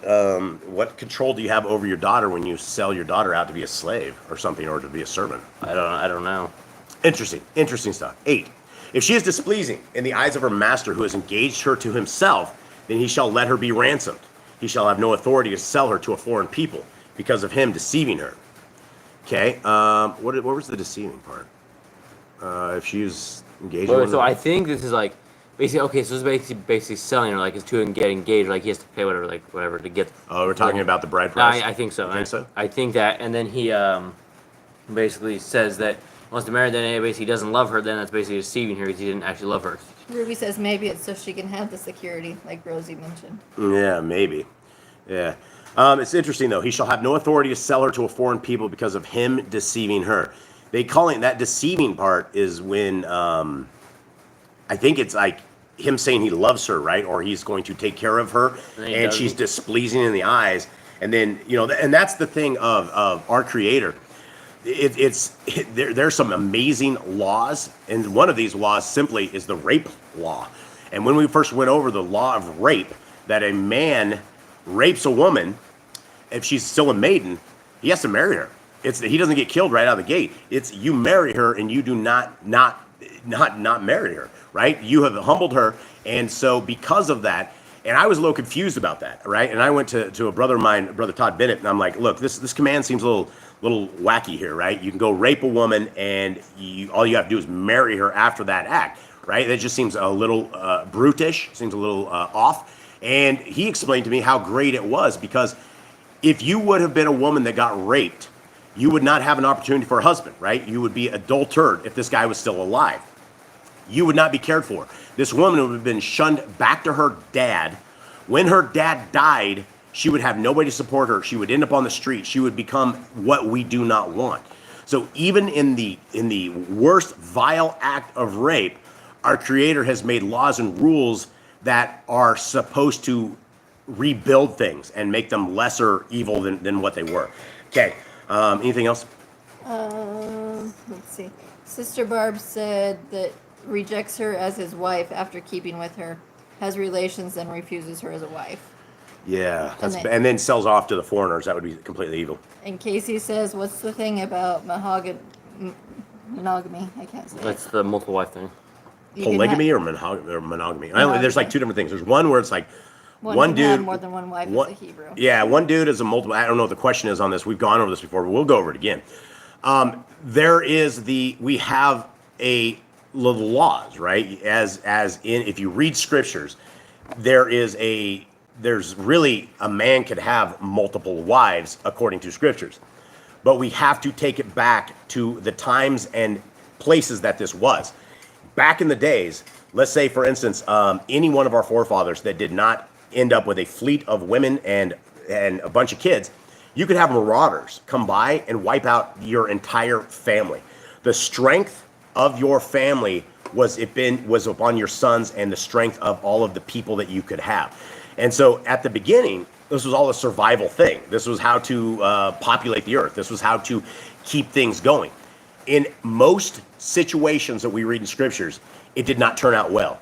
what control do you have over your daughter when you sell your daughter out to be a slave or something, or to be a servant? I don't know. Interesting stuff. 8. If she is displeasing in the eyes of her master who has engaged her to himself, then he shall let her be ransomed. He shall have no authority to sell her to a foreign people because of him deceiving her. Okay, what was the deceiving part? If she was engaged. So I think this is like basically okay. So it's basically selling her like it's to get engaged. Like he has to pay whatever to get. Oh, we're talking about the bride price. I think so. You think so? I think that, and then he basically says that wants to marry. Then basically he doesn't love her. Then that's basically deceiving her because he didn't actually love her. Ruby says maybe it's so she can have the security, like Rosie mentioned. Yeah, maybe. Yeah. It's interesting, though. He shall have no authority to sell her to a foreign people because of him deceiving her. They call it that deceiving part is when I think it's like him saying he loves her, right? Or he's going to take care of her, and she's displeasing in the eyes. And then, and that's the thing of our Creator. There's some amazing laws, and one of these laws simply is the rape law. And when we first went over the law of rape, that a man rapes a woman, if she's still a maiden, he has to marry her. He doesn't get killed right out of the gate. It's you marry her, and you do not marry her, right? You have humbled her, and so because of that, and I was a little confused about that, right? And I went to a brother of mine, Brother Todd Bennett, and I'm like, look, this command seems a little wacky here, right? You can go rape a woman, and all you have to do is marry her after that act, right? That just seems a little brutish, seems a little off. And he explained to me how great it was, because if you would have been a woman that got raped, you would not have an opportunity for a husband, right? You would be adultered if this guy was still alive. You would not be cared for. This woman would have been shunned back to her dad. When her dad died, she would have nobody to support her. She would end up on the street. She would become what we do not want. So even in the worst vile act of rape, our Creator has made laws and rules that are supposed to rebuild things and make them lesser evil than what they were. Okay, anything else? Let's see. Sister Barb said that rejects her as his wife after keeping with her, has relations, and refuses her as a wife. Yeah, then- and then sells off to the foreigners. That would be completely evil. And Casey says, what's the thing about monogamy? I can't say That's the multiple wife thing. it. You can Polygamy or monogamy? There's like two different things. There's one where it's like one one can dude, have more than one wife one- is a Hebrew. yeah, one dude is a multiple. I don't know what the question is on this. We've gone over this before, but we'll go over it again. We have the laws, right? As in, if you read scriptures, there's really a man could have multiple wives according to scriptures, but we have to take it back to the times and places that this was. Back in the days, let's say for instance, any one of our forefathers that did not end up with a fleet of women and a bunch of kids, you could have marauders come by and wipe out your entire family. The strength of your family was upon your sons, and the strength of all of the people that you could have. And so at the beginning, this was all a survival thing. This was how to populate the earth. This was how to keep things going. In most situations that we read in scriptures, it did not turn out well.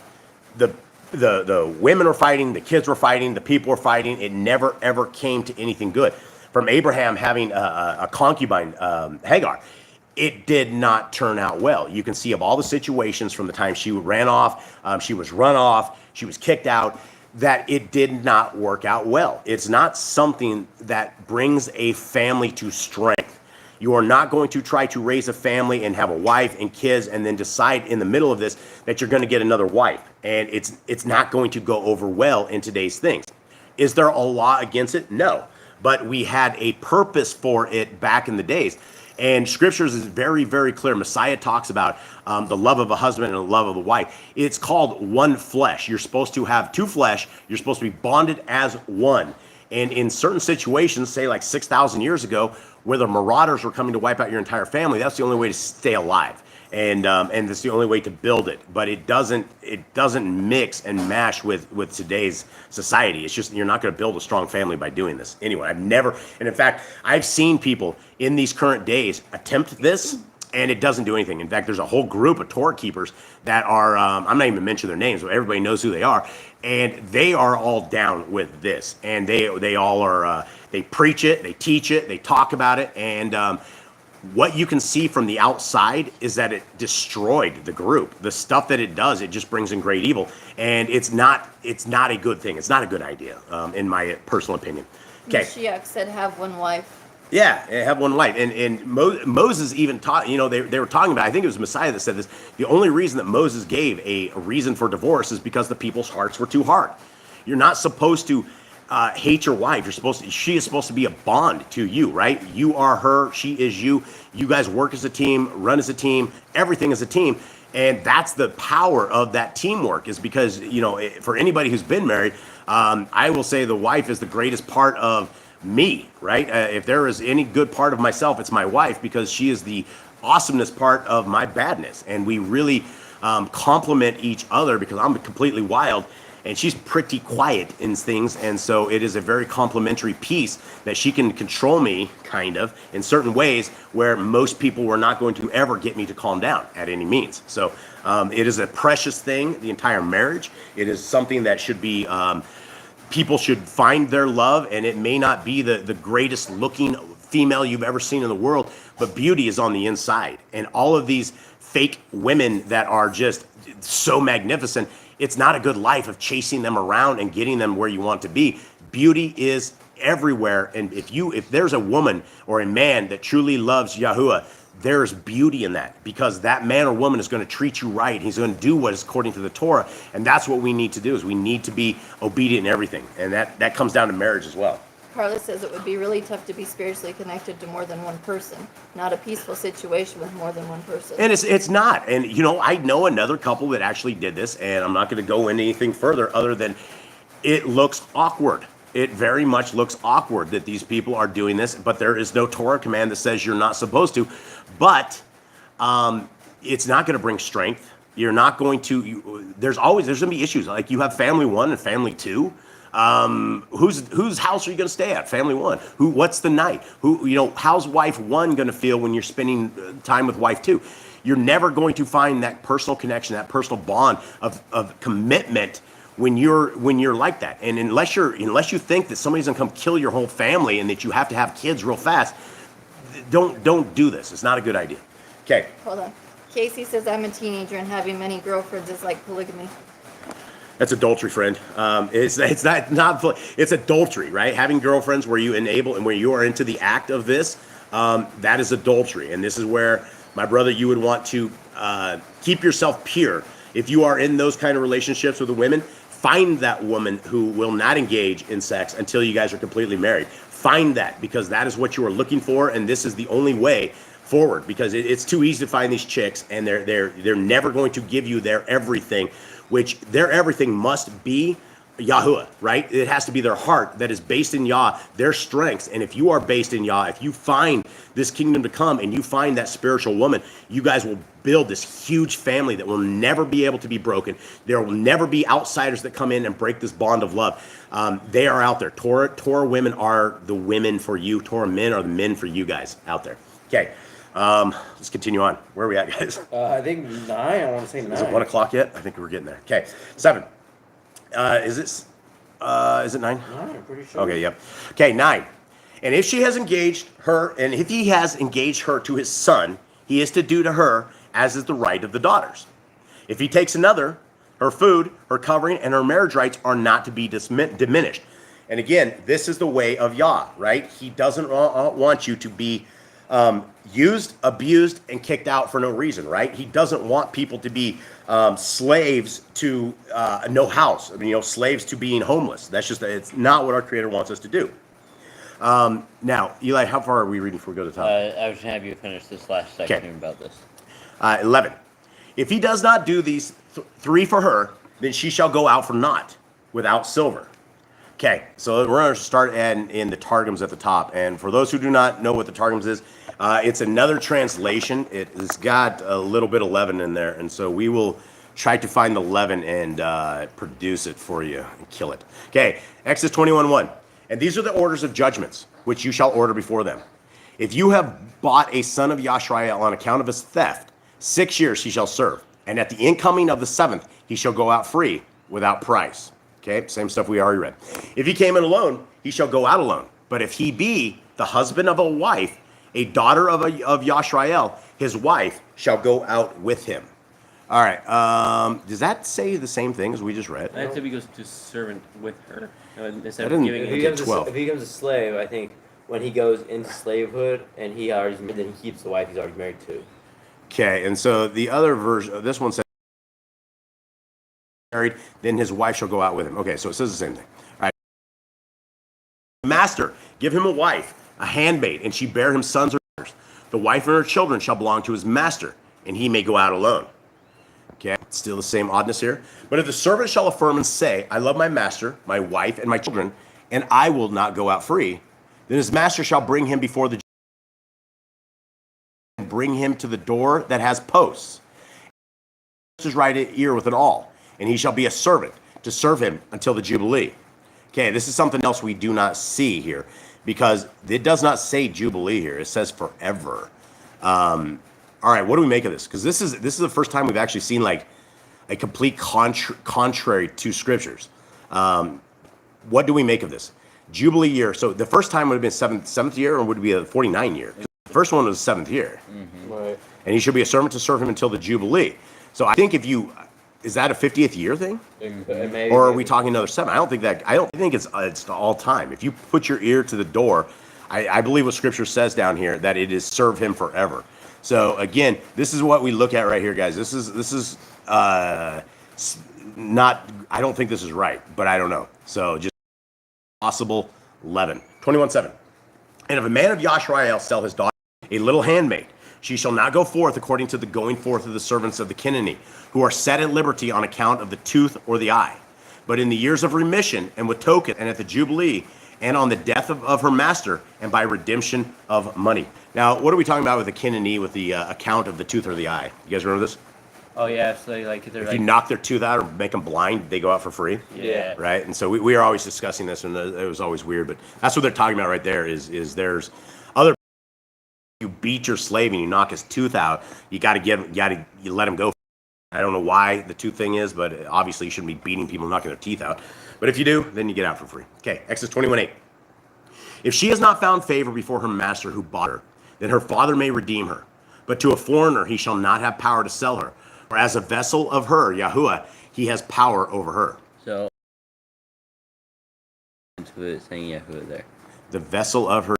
The women were fighting, the kids were fighting, the people were fighting. It never ever came to anything good. From Abraham having a concubine, Hagar, it did not turn out well. You can see of all the situations from the time she ran off, she was run off, she was kicked out, that it did not work out well. It's not something that brings a family to strength. You are not going to try to raise a family and have a wife and kids and then decide in the middle of this that you're going to get another wife. And it's not going to go over well in today's things. Is there a law against it? No. But we had a purpose for it back in the days. And scriptures is very, very clear. Messiah talks about the love of a husband and the love of a wife. It's called one flesh. You're supposed to have two flesh. You're supposed to be bonded as one. And in certain situations, say like 6,000 years ago, where the marauders were coming to wipe out your entire family, that's the only way to stay alive. And that's the only way to build it. But it doesn't mix and mash with today's society. It's just, you're not going to build a strong family by doing this. Anyway, and in fact, I've seen people in these current days attempt this, and it doesn't do anything. In fact, there's a whole group of Torah keepers that are, I'm not even mentioning their names, but everybody knows who they are, and they are all down with this. And they all are, they preach it, they teach it, they talk about it, and what you can see from the outside is that it destroyed the group. The stuff that it does, it just brings in great evil, and it's not a good thing. It's not a good idea, in my personal opinion. Okay. Mashiach said, have one wife. Yeah, have one wife. And Moses even taught, they were talking about, I think it was Messiah that said this, the only reason that Moses gave a reason for divorce is because the people's hearts were too hard. You're not supposed to hate your wife. She is supposed to be a bond to you, right? You are her, she is you. You guys work as a team, run as a team, everything as a team. And that's the power of that teamwork, is because, for anybody who's been married, I will say the wife is the greatest part of me, right? If there is any good part of myself, it's my wife, because she is the awesomeness part of my badness. And we really complement each other, because I'm completely wild and she's pretty quiet in things. And so it is a very complementary piece that she can control me, kind of, in certain ways where most people were not going to ever get me to calm down at any means. So it is a precious thing, the entire marriage. It is something that should be, people should find their love, and it may not be the greatest looking female you've ever seen in the world, but beauty is on the inside. And all of these fake women that are just so magnificent, it's not a good life of chasing them around and getting them where you want to be. Beauty is everywhere. And if there's a woman or a man that truly loves Yahuwah, there's beauty in that, because that man or woman is going to treat you right. He's going to do what is according to the Torah. And that's what we need to do, is we need to be obedient in everything. And that comes down to marriage as well. Carla says it would be really tough to be spiritually connected to more than one person, not a peaceful situation with more than one person. And it's not. And, I know another couple that actually did this, and I'm not going to go into anything further other than it looks awkward. It very much looks awkward that these people are doing this, but there is no Torah command that says you're not supposed to. But it's not going to bring strength. You're not going to, there's going to be issues. Like, you have family one and family two. Whose house are you going to stay at? Family one. What's the night? How's wife one going to feel when you're spending time with wife two? You're never going to find that personal connection, that personal bond of commitment when you're like that. And unless you think that somebody's gonna come kill your whole family and that you have to have kids real fast, don't do this. It's not a good idea. Okay. Hold on. Casey says I'm a teenager and having many girlfriends is like polygamy. That's adultery, friend. It's it's adultery, right? Having girlfriends where you enable and where you are into the act of this, that is adultery. And this is where, my brother, you would want to keep yourself pure. If you are in those kind of relationships with the women, find that woman who will not engage in sex until you guys are completely married. Find that, because that is what you are looking for, and this is the only way forward, because it's too easy to find these chicks, and they're never going to give you their everything, which their everything must be Yahuwah, right? It has to be their heart that is based in Yah, their strengths. And if you are based in Yah, if you find this kingdom to come and you find that spiritual woman, you guys will build this huge family that will never be able to be broken. There will never be outsiders that come in and break this bond of love. They are out there. Torah women are the women for you. Torah men are the men for you guys out there. Okay. Let's continue on. Where are we at, guys? I think 9. I want to say 9. Is it 1 o'clock yet? I think we're getting there. Okay. 7. Is it 9? 9, I'm pretty sure. Okay, yep. Okay, 9. And if she has engaged her, and if he has engaged her to his son, he is to do to her as is the right of the daughters. If he takes another, her food, her covering, and her marriage rights are not to be diminished. And again, this is the way of Yah, right? He doesn't want you to be used, abused, and kicked out for no reason, right? He doesn't want people to be slaves to no house. I mean, slaves to being homeless. It's not what our Creator wants us to do. Now, Eli, how far are we reading before we go to the top? I was going to have you finish this last section about this. 11. If he does not do these 3 for her, then she shall go out for naught without silver. Okay, so we're going to start in the Targums at the top. And for those who do not know what the Targums is, it's another translation. It's got a little bit of leaven in there. And so we will try to find the leaven and produce it for you and kill it. Okay, Exodus 21:1. And these are the orders of judgments, which you shall order before them. If you have bought a son of Yashrael on account of his theft, 6 years he shall serve. And at the incoming of the 7th, he shall go out free without price. Okay, same stuff we already read. If he came in alone, he shall go out alone. But if he be the husband of a wife, a daughter of Yashrael, his wife shall go out with him. All right, does that say the same thing as we just read? That's if he goes to servant with her. Instead I didn't- of giving If it he, to becomes 12. if he becomes a slave, I think when he goes into slavehood and then he keeps the wife he's already married to. Okay, and so the other version, this one says, married, then his wife shall go out with him. Okay, so it says the same thing. All right. Master, give him a wife, a handmaid, and she bear him sons or daughters. The wife and her children shall belong to his master, and he may go out alone. Okay, still the same oddness here. But if the servant shall affirm and say, I love my master, my wife, and my children, and I will not go out free, then his master shall bring him before the judge and bring him to the door that has posts. His right ear with it all, and he shall be a servant to serve him until the Jubilee. Okay, this is something else we do not see here, because it does not say Jubilee here. It says forever. All right, what do we make of this? Because this is the first time we've actually seen like a complete contrary to scriptures. What do we make of this? Jubilee year. So the first time would have been seventh year, or would it be a 49 year? The first one was 7th year. Mm-hmm. Right. And he should be a servant to serve him until the Jubilee. So I think is that a 50th year thing? Maybe, Or are we talking another 7? I don't think it's all time. If you put your ear to the door, I believe what scripture says down here, that it is serve him forever. So again, this is what we look at right here, guys. This is not, I don't think this is right, but I don't know. So just possible 11. 21:7. And if a man of Yashrael sell his daughter, a little handmaid, she shall not go forth according to the going forth of the servants of the Canaanite, who are set at liberty on account of the tooth or the eye. But in the years of remission, and with token, and at the Jubilee, and on the death of her master, and by redemption of money. Now, what are we talking about with the Canaanite, with the account of the tooth or the eye? You guys remember this? Oh yeah, so they're If you knock their tooth out or make them blind, they go out for free. Yeah. Right? And so we are always discussing this, and it was always weird, but that's what they're talking about right there is there's other, you beat your slave and you knock his tooth out, you let him go. I don't know why the tooth thing is, but obviously you shouldn't be beating people, knocking their teeth out. But if you do, then you get out for free. Okay, Exodus 21:8. If she has not found favor before her master who bought her, then her father may redeem her. But to a foreigner he shall not have power to sell her. For as a vessel of her, Yahuwah, he has power over her. So, into it saying Yahuwah there. The vessel of her.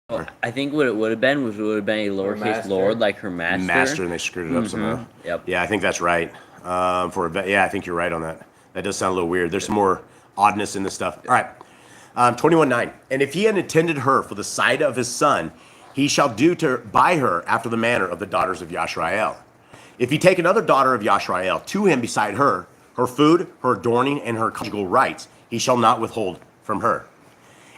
Oh, I think what it would have been was it would have been a lowercase master. lord, like her master. Master, and they screwed it up somehow. Yep. Yeah, I think that's right. Yeah, I think you're right on that. That does sound a little weird. There's some more oddness in this stuff. All right. 21:9. And if he had intended her for the side of his son, he shall do by her after the manner of the daughters of Yashrael. If he take another daughter of Yashrael to him beside her, her food, her adorning, and her conjugal rights, he shall not withhold from her.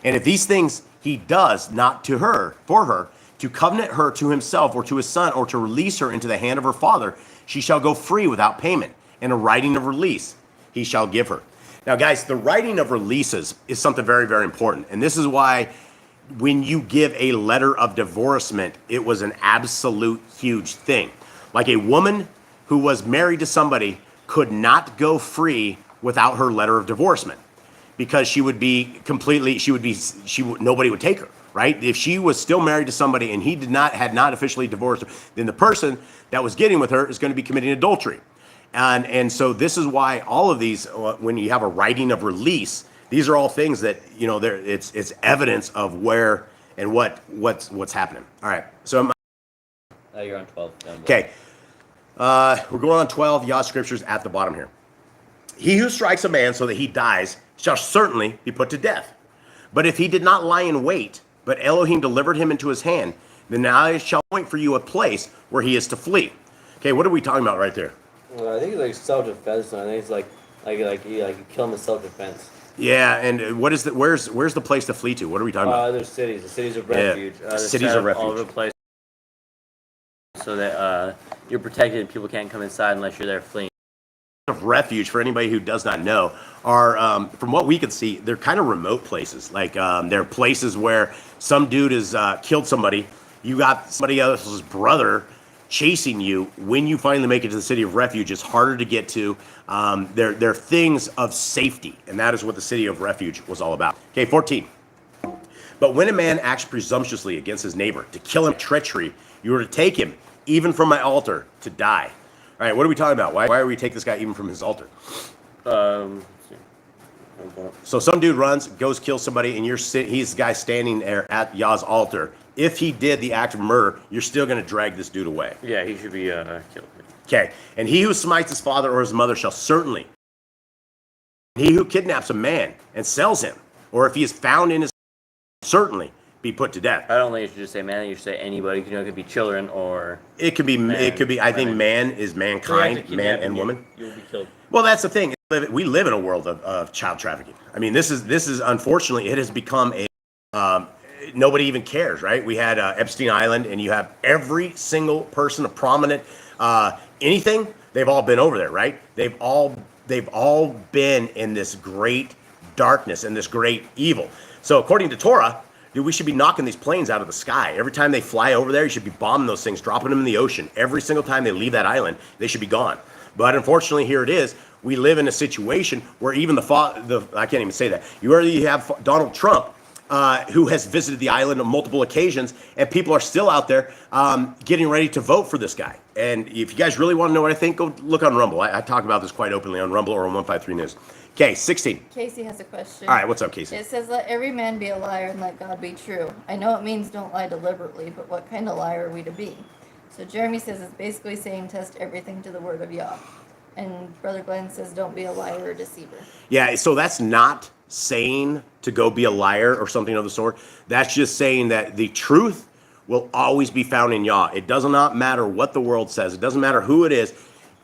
And if these things he does not to her, for her, to covenant her to himself or to his son, or to release her into the hand of her father, she shall go free without payment, and a writing of release he shall give her. Now, guys, the writing of releases is something very, very important. And this is why when you give a letter of divorcement, it was an absolute huge thing. Like a woman who was married to somebody could not go free without her letter of divorcement, because she would be completely, nobody would take her, right? If she was still married to somebody and he had not officially divorced her, then the person that was getting with her is going to be committing adultery. And so this is why all of these, when you have a writing of release, these are all things that, it's evidence of where and what's happening. All right. So You're on 12. okay. We're going on 12, Yah Scriptures at the bottom here. He who strikes a man so that he dies shall certainly be put to death. But if he did not lie in wait, but Elohim delivered him into his hand, then I shall point for you a place where he is to flee. Okay, what are we talking about right there? Well, I think it's like self-defense. I think it's like you kill him in self-defense. Yeah, and where's the place to flee to? What are we talking about? There's cities. The cities of refuge. Cities of refuge. All over the place, so that you're protected and people can't come inside unless you're there fleeing. Of refuge, for anybody who does not know, are from what we can see, they're kind of remote places. Like they're places where some dude has killed somebody. You got somebody else's brother chasing you. When you finally make it to the city of refuge, it's harder to get to. They're things of safety, and that is what the city of refuge was all about. Okay, 14. But when a man acts presumptuously against his neighbor to kill him treachery, you are to take him even from my altar to die. All right, what are we talking about? Why are we take this guy even from his altar? So some dude runs, goes, kills somebody, and he's the guy standing there at Yah's altar. If he did the act of murder, you're still going to drag this dude away. Yeah, he should be killed. Okay, and he who smites his father or his mother shall certainly. He who kidnaps a man and sells him, or if he is found in his, certainly be put to death. I don't think you should just say man. You should say anybody. It could be children or. It could be. Man, it could be. I think man is mankind, man and woman. You will be killed. Well, that's the thing. We live in a world of child trafficking. I mean, this is unfortunately, it has become a. Nobody even cares, right? We had Epstein Island, and you have every single person, a prominent, anything. They've all been over there, right? They've all been in this great darkness and this great evil. So according to Torah, dude, we should be knocking these planes out of the sky. Every time they fly over there, you should be bombing those things, dropping them in the ocean. Every single time they leave that island, they should be gone. But unfortunately, here it is. We live in a situation where even I can't even say that. You already have Donald Trump, who has visited the island on multiple occasions, and people are still out there getting ready to vote for this guy. And if you guys really want to know what I think, go look on Rumble. I talk about this quite openly on Rumble or on 153 News. Okay, 16. Casey has a question. All right, what's up, Casey? It says, let every man be a liar and let God be true. I know it means don't lie deliberately, but what kind of liar are we to be? So Jeremy says it's basically saying test everything to the word of Yah. And Brother Glenn says don't be a liar or deceiver. Yeah, so that's not saying to go be a liar or something of the sort. That's just saying that the truth will always be found in Yah. It does not matter what the world says. It doesn't matter who it is.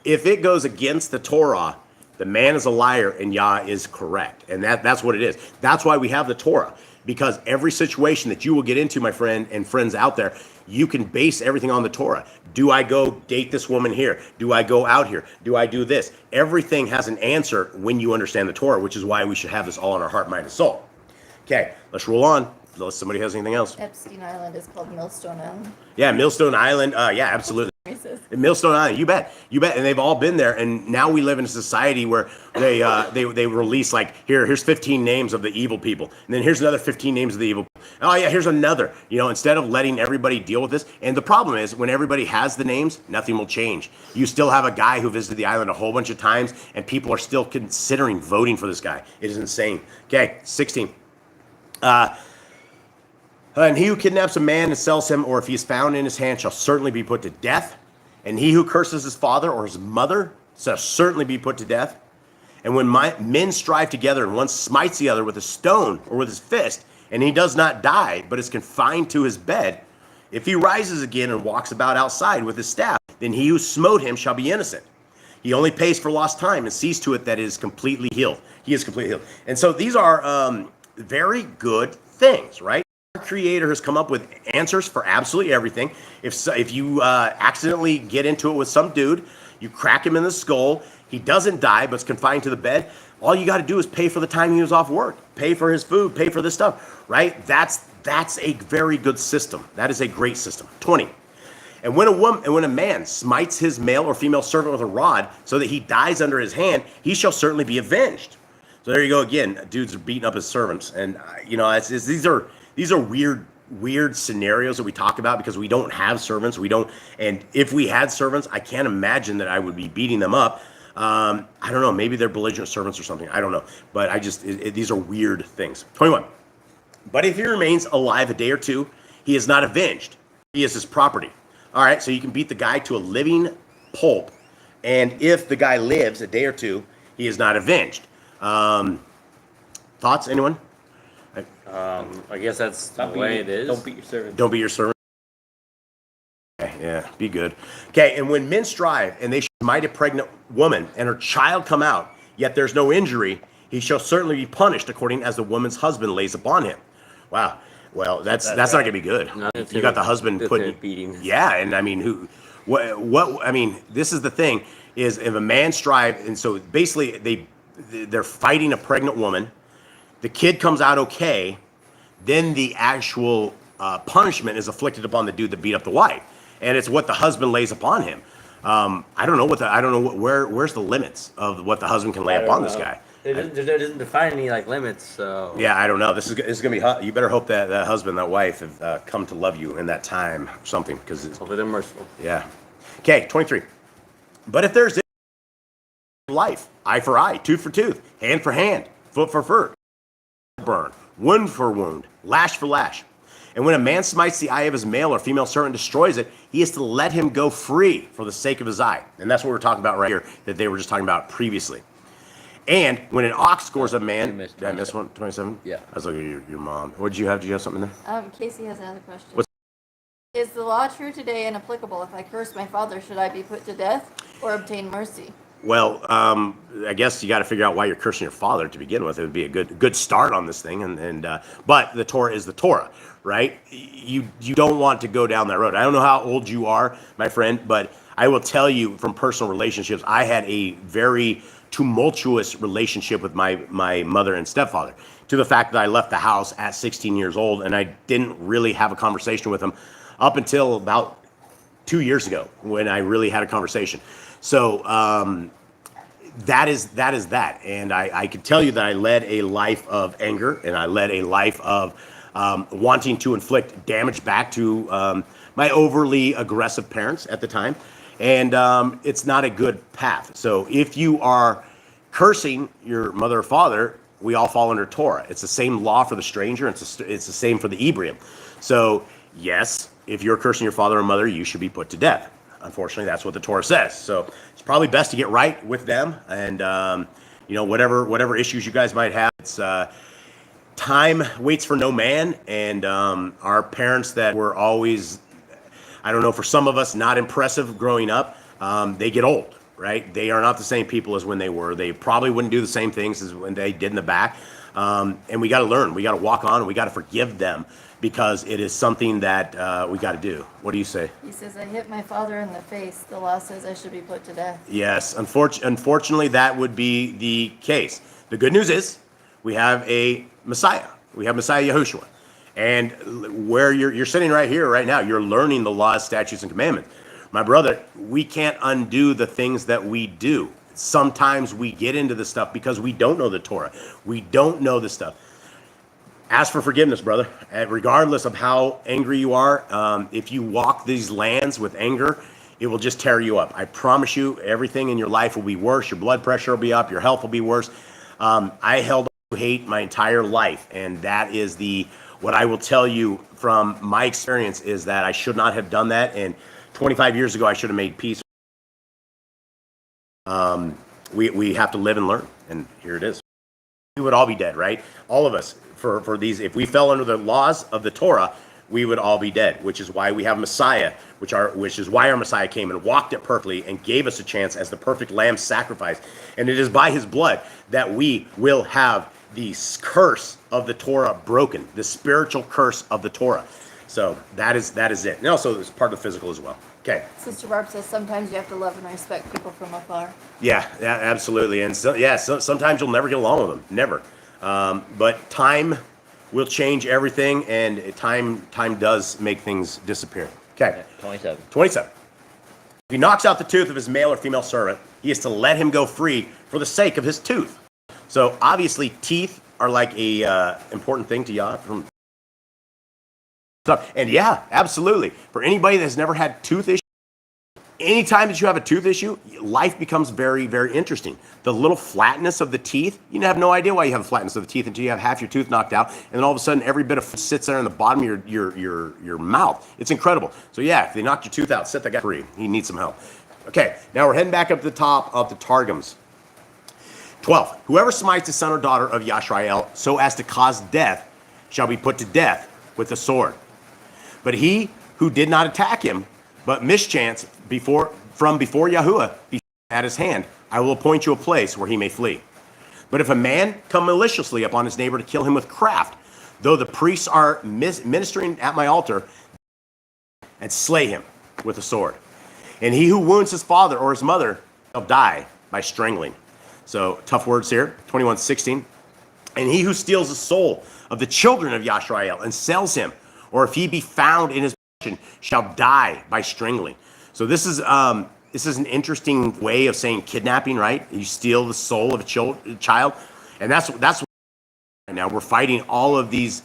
If it goes against the Torah, the man is a liar and Yah is correct. And that's what it is. That's why we have the Torah. Because every situation that you will get into, my friend and friends out there, you can base everything on the Torah. Do I go date this woman here? Do I go out here? Do I do this? Everything has an answer when you understand the Torah, which is why we should have this all in our heart, mind, and soul. Okay, let's roll on. unless somebody has anything else. Epstein Island is called Millstone Island. Yeah, Millstone Island. Yeah, absolutely. Millstone Island, you bet, and they've all been there. And now we live in a society where they release like here's 15 names of the evil people, and then here's another 15 names of the evil. Oh yeah, here's another. You know, instead of letting everybody deal with this, and the problem is when everybody has the names, nothing will change. You still have a guy who visited the island a whole bunch of times, and people are still considering voting for this guy. It is insane. Okay, 16. And he who kidnaps a man and sells him, or if he is found in his hand, shall certainly be put to death. And he who curses his father or his mother shall certainly be put to death. And when men strive together and one smites the other with a stone or with his fist, and he does not die, but is confined to his bed, if he rises again and walks about outside with his staff, then he who smote him shall be innocent. He only pays for lost time and sees to it that it is completely healed. He is completely healed. And so these are very good things, right? Our Creator has come up with answers for absolutely everything. If you accidentally get into it with some dude, you crack him in the skull, he doesn't die but is confined to the bed, all you got to do is pay for the time he was off work, pay for his food, pay for this stuff, right? That's a very good system. That is a great system. 20. And when a man smites his male or female servant with a rod so that he dies under his hand, he shall certainly be avenged. So there you go again. Dudes are beating up his servants, and these are weird scenarios that we talk about because we don't have servants. And if we had servants, I can't imagine that I would be beating them up. I don't know. Maybe they're belligerent servants or something. I don't know. But these are weird things. 21. But if he remains alive a day or two, he is not avenged. He is his property. All right. So you can beat the guy to a living pulp. And if the guy lives a day or two, he is not avenged. Thoughts? Anyone? I guess that's the way it is. Don't beat your servant. Don't be your servant. Okay, yeah, be good. Okay, and when men strive and they smite a pregnant woman and her child come out, yet there's no injury, he shall certainly be punished according as the woman's husband lays upon him. Wow. Well, that's not gonna be good. No, You got the husband putting beating. Yeah, and I mean what I mean, this is the thing, is if a man strive, and so basically they're fighting a pregnant woman, the kid comes out okay, then the actual punishment is afflicted upon the dude that beat up the wife, and it's what the husband lays upon him. I don't know where's the limits of what the husband can lay upon this guy. It doesn't define any limits. So Yeah, I don't know. This is gonna be. You better hope that husband, that wife, have come to love you in that time or something, because it's Hopefully they're merciful. yeah. Okay, 23. But if there's life, eye for eye, tooth for tooth, hand for hand, foot for foot, burn, wound for wound, lash for lash. And when a man smites the eye of his male or female servant and destroys it, he is to let him go free for the sake of his eye. And that's what we're talking about right here, that they were just talking about previously. And when an ox scores a man, did I miss one? 27? Yeah. I was looking at your mom. What did you have? Did you have something there? Casey has another question. What's- Is the law true today and applicable? If I curse my father, should I be put to death or obtain mercy? Well, I guess you got to figure out why you're cursing your father to begin with. It would be a good start on this thing, but the Torah is the Torah, right? You don't want to go down that road. I don't know how old you are, my friend, but I will tell you from personal relationships, I had a very tumultuous relationship with my mother and stepfather, to the fact that I left the house at 16 years old, and I didn't really have a conversation with them up until about 2 years ago, when I really had a conversation. So that is that. And I can tell you that I led a life of anger, and I led a life of wanting to inflict damage back to my overly aggressive parents at the time. And it's not a good path. So if you are cursing your mother or father, we all fall under Torah. It's the same law for the stranger. It's the same for the Ebrium. So yes, if you're cursing your father or mother, you should be put to death. Unfortunately, that's what the Torah says. So it's probably best to get right with them, and whatever issues you guys might have. It's time waits for no man, and our parents that were always, I don't know, for some of us not impressive growing up, they get old, right? They are not the same people as when they were. They probably wouldn't do the same things as when they did in the back, and we got to learn. We got to walk on, and we got to forgive them, because it is something that we got to do. What do you say? He says, I hit my father in the face. The law says I should be put to death. Yes, unfortunately, that would be the case. The good news is we have a Messiah. We have Messiah Yahushua. And where you're sitting right here, right now, you're learning the laws, statutes, and commandments. My brother, we can't undo the things that we do. Sometimes we get into this stuff because we don't know the Torah. We don't know this stuff. Ask for forgiveness, brother. And regardless of how angry you are, if you walk these lands with anger, it will just tear you up. I promise you, everything in your life will be worse. Your blood pressure will be up. Your health will be worse. I held on to hate my entire life, and that is what I will tell you from my experience is that I should not have done that. And 25 years ago, I should have made peace. We have to live and learn, and here it is. We would all be dead, right? All of us, for these, if we fell under the laws of the Torah, we would all be dead, which is why we have Messiah, which is why our Messiah came and walked it perfectly and gave us a chance as the perfect lamb sacrifice. And it is by his blood that we will have the curse of the Torah broken, the spiritual curse of the Torah. So that is it. And also it's part of the physical as well. Okay. Sister Barb says sometimes you have to love and respect people from afar. Yeah, absolutely. And so sometimes you'll never get along with them. Never. But time will change everything, and time does make things disappear. Okay. 27. If he knocks out the tooth of his male or female servant, he is to let him go free for the sake of his tooth. So obviously teeth are like a important thing to Yah. And yeah, absolutely. For anybody that's never had tooth issues, anytime that you have a tooth issue, life becomes very, very interesting. The little flatness of the teeth, you have no idea why you have a flatness of the teeth until you have half your tooth knocked out, and then all of a sudden every bit of food sits there in the bottom of your mouth. It's incredible. So yeah, if they knocked your tooth out, set that guy free. He needs some help. Okay, now we're heading back up to the top of the Targums. 12. Whoever smites the son or daughter of Yashrael so as to cause death shall be put to death with the sword. But he who did not attack him, but mischance from before Yahuwah be at his hand, I will appoint you a place where he may flee. But if a man come maliciously upon his neighbor to kill him with craft, though the priests are ministering at my altar, and slay him with a sword. And he who wounds his father or his mother shall die by strangling. So tough words here. 21:16. And he who steals the soul of the children of Yashrael and sells him, or if he be found in his possession, shall die by strangling. So this is an interesting way of saying kidnapping, right? You steal the soul of a child, and that's right now we're fighting all of these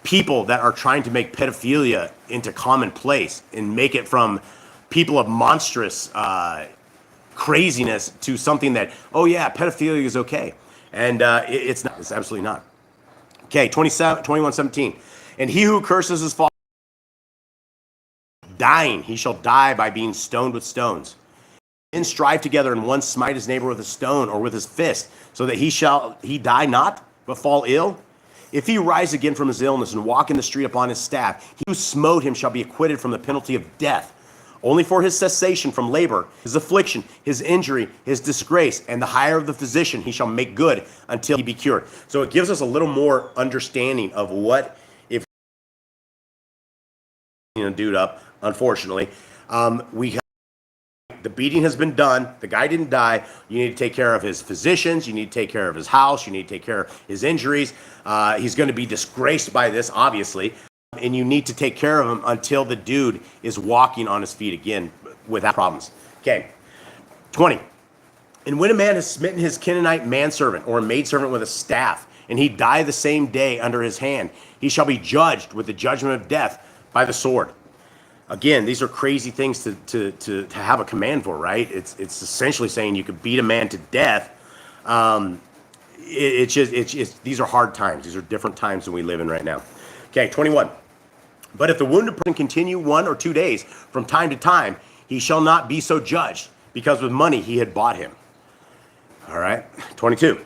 people that are trying to make pedophilia into commonplace and make it from people of monstrous craziness to something that, oh yeah, pedophilia is okay, and it's not. It's absolutely not. Okay, 21:17. And he who curses his father, dying, he shall die by being stoned with stones. Men strive together, and one smite his neighbor with a stone or with his fist, so that he die not, but fall ill. If he rise again from his illness and walk in the street upon his staff, he who smote him shall be acquitted from the penalty of death. Only for his cessation from labor, his affliction, his injury, his disgrace, and the hire of the physician, he shall make good until he be cured. So it gives us a little more understanding of what if dude up. Unfortunately, the beating has been done. The guy didn't die. You need to take care of his physicians. You need to take care of his house. You need to take care of his injuries. He's going to be disgraced by this, obviously. And you need to take care of him until the dude is walking on his feet again without problems. Okay, 20. And when a man has smitten his Canaanite manservant or maidservant with a staff, and he die the same day under his hand, he shall be judged with the judgment of death by the sword. Again, these are crazy things to have a command for, right? It's essentially saying you could beat a man to death. These are hard times. These are different times than we live in right now. Okay, 21. But if the wounded person continue 1 or 2 days from time to time, he shall not be so judged, because with money he had bought him. All right, 22.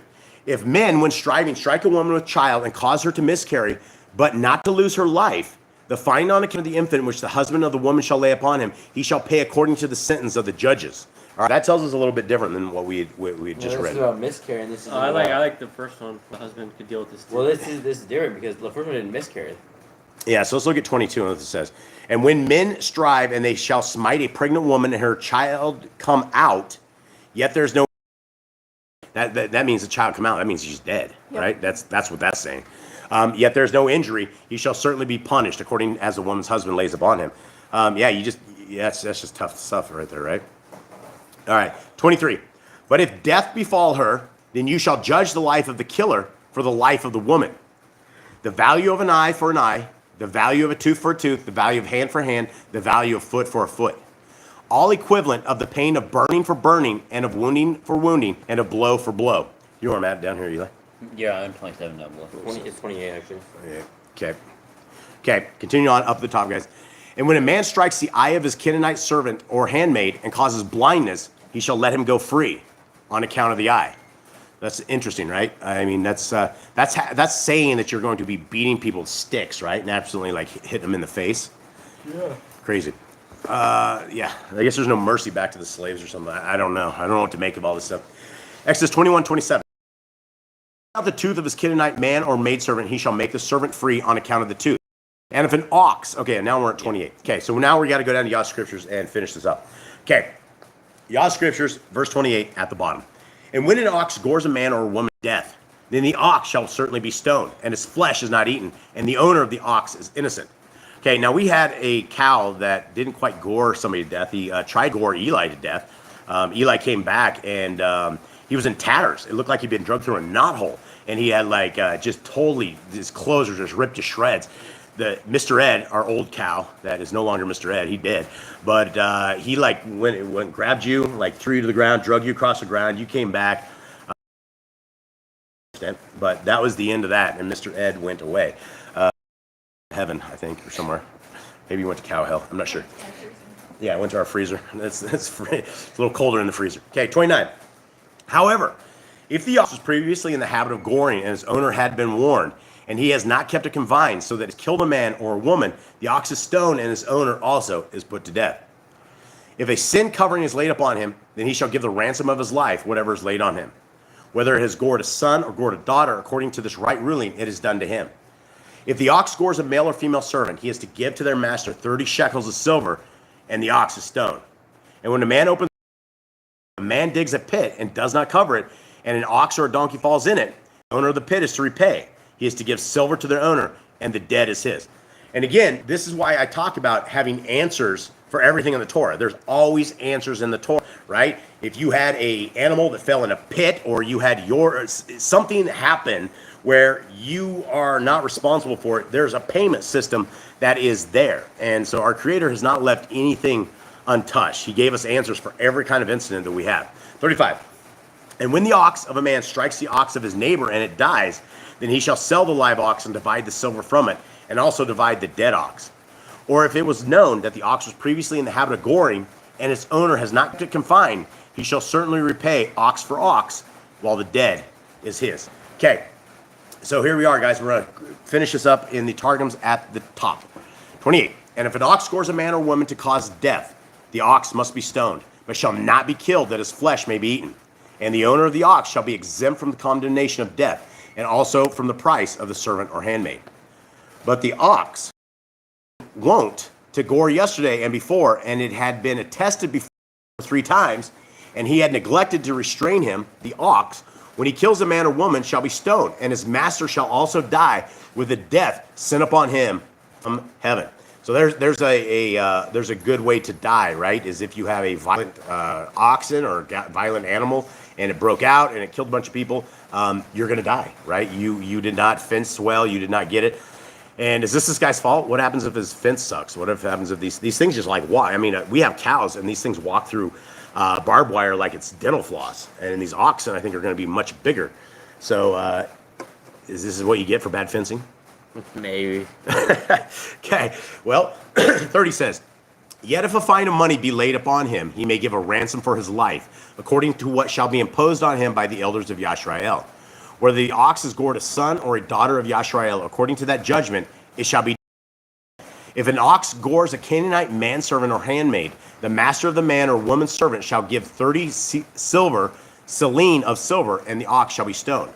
If men, when striving, strike a woman with child and cause her to miscarry, but not to lose her life, the fine on account of the infant which the husband of the woman shall lay upon him, he shall pay according to the sentence of the judges. All right, that tells us a little bit different than what we had just read. This is about miscarrying. This is I like the first one. The husband could deal with this too. Well, this is different because the first one didn't miscarry. Yeah, so let's look at 22 and what it says. And when men strive, and they shall smite a pregnant woman, and her child come out, yet there's no. That means the child come out. That means she's dead, Yep. right? That's what that's saying. Yet there's no injury, he shall certainly be punished, according as the woman's husband lays upon him. That's just tough stuff right there, right? All right, 23. But if death befall her, then you shall judge the life of the killer for the life of the woman. The value of an eye for an eye, the value of a tooth for a tooth, the value of hand for hand, the value of foot for a foot. All equivalent of the pain of burning for burning, and of wounding for wounding, and of blow for blow. You know where I'm at down here, Eli? Yeah, I'm 27 down below. It's 28 actually. Okay, continue on up the top, guys. And when a man strikes the eye of his Canaanite servant or handmaid and causes blindness, he shall let him go free on account of the eye. That's interesting, right? I mean, that's saying that you're going to be beating people with sticks, right? And absolutely like hitting them in the face. Yeah. Crazy. I guess there's no mercy back to the slaves or something. I don't know. I don't know what to make of all this stuff. Exodus 21:27. Out the tooth of his Canaanite man or maidservant, he shall make the servant free on account of the tooth. And if an ox, okay, now we're at 28. Okay, so now we got to go down to Yah Scriptures and finish this up. Okay, Yah Scriptures, verse 28 at the bottom. And when an ox gores a man or a woman to death, then the ox shall certainly be stoned, and his flesh is not eaten, and the owner of the ox is innocent. Okay, now we had a cow that didn't quite gore somebody to death. He tried to gore Eli to death. Eli came back, and he was in tatters. It looked like he'd been drugged through a knothole, and he had like just totally, his clothes were just ripped to shreds. The Mr. Ed, our old cow, that is no longer Mr. Ed, he did. But he like went grabbed you, like threw you to the ground, drug you across the ground. You came back. But that was the end of that, and Mr. Ed went away. Heaven, I think, or somewhere. Maybe he went to cow hell. I'm not sure. Yeah, I went to our freezer. It's a little colder in the freezer. Okay, 29. However, if the ox was previously in the habit of goring and his owner had been warned, and he has not kept it confined so that it killed a man or a woman, the ox is stoned, and his owner also is put to death. If a sin covering is laid upon him, then he shall give the ransom of his life, whatever is laid on him. Whether it has gored a son or gored a daughter, according to this right ruling, it is done to him. If the ox gores a male or female servant, he is to give to their master 30 shekels of silver, and the ox is stoned. And when a man digs a pit and does not cover it, and an ox or a donkey falls in it, the owner of the pit is to repay. He is to give silver to their owner, and the dead is his. And again, this is why I talk about having answers for everything in the Torah. There's always answers in the Torah, right? If you had an animal that fell in a pit, or you had something happen where you are not responsible for it, there's a payment system that is there. And so our Creator has not left anything untouched. He gave us answers for every kind of incident that we have. 35. And when the ox of a man strikes the ox of his neighbor and it dies, then he shall sell the live ox and divide the silver from it, and also divide the dead ox. Or if it was known that the ox was previously in the habit of goring, and its owner has not kept it confined, he shall certainly repay ox for ox, while the dead is his. Okay, so here we are, guys. We're going to finish this up in the Targums at the top. 28. And if an ox gores a man or woman to cause death, the ox must be stoned, but shall not be killed, that his flesh may be eaten. And the owner of the ox shall be exempt from the condemnation of death, and also from the price of the servant or handmaid. But the ox won't to gore yesterday and before, and it had been attested before 3 times, and he had neglected to restrain him, the ox, when he kills a man or woman, shall be stoned, and his master shall also die with the death sent upon him from heaven. So there's a good way to die, right? Is if you have a violent oxen or violent animal, and it broke out and it killed a bunch of people, you're going to die, right? You did not fence well, you did not get it. And is this guy's fault? What happens if his fence sucks? What if happens if these things just like walk? I mean, we have cows, and these things walk through barbed wire like it's dental floss. And these oxen, I think, are going to be much bigger. So is this what you get for bad fencing? Maybe. Okay, well, 30 says, yet if a fine of money be laid upon him, he may give a ransom for his life, according to what shall be imposed on him by the elders of Yashrael. Whether the ox has gored a son or a daughter of Yashrael, according to that judgment, it shall be. If an ox gores a Canaanite manservant or handmaid, the master of the man or woman servant shall give 30 seline of silver, and the ox shall be stoned.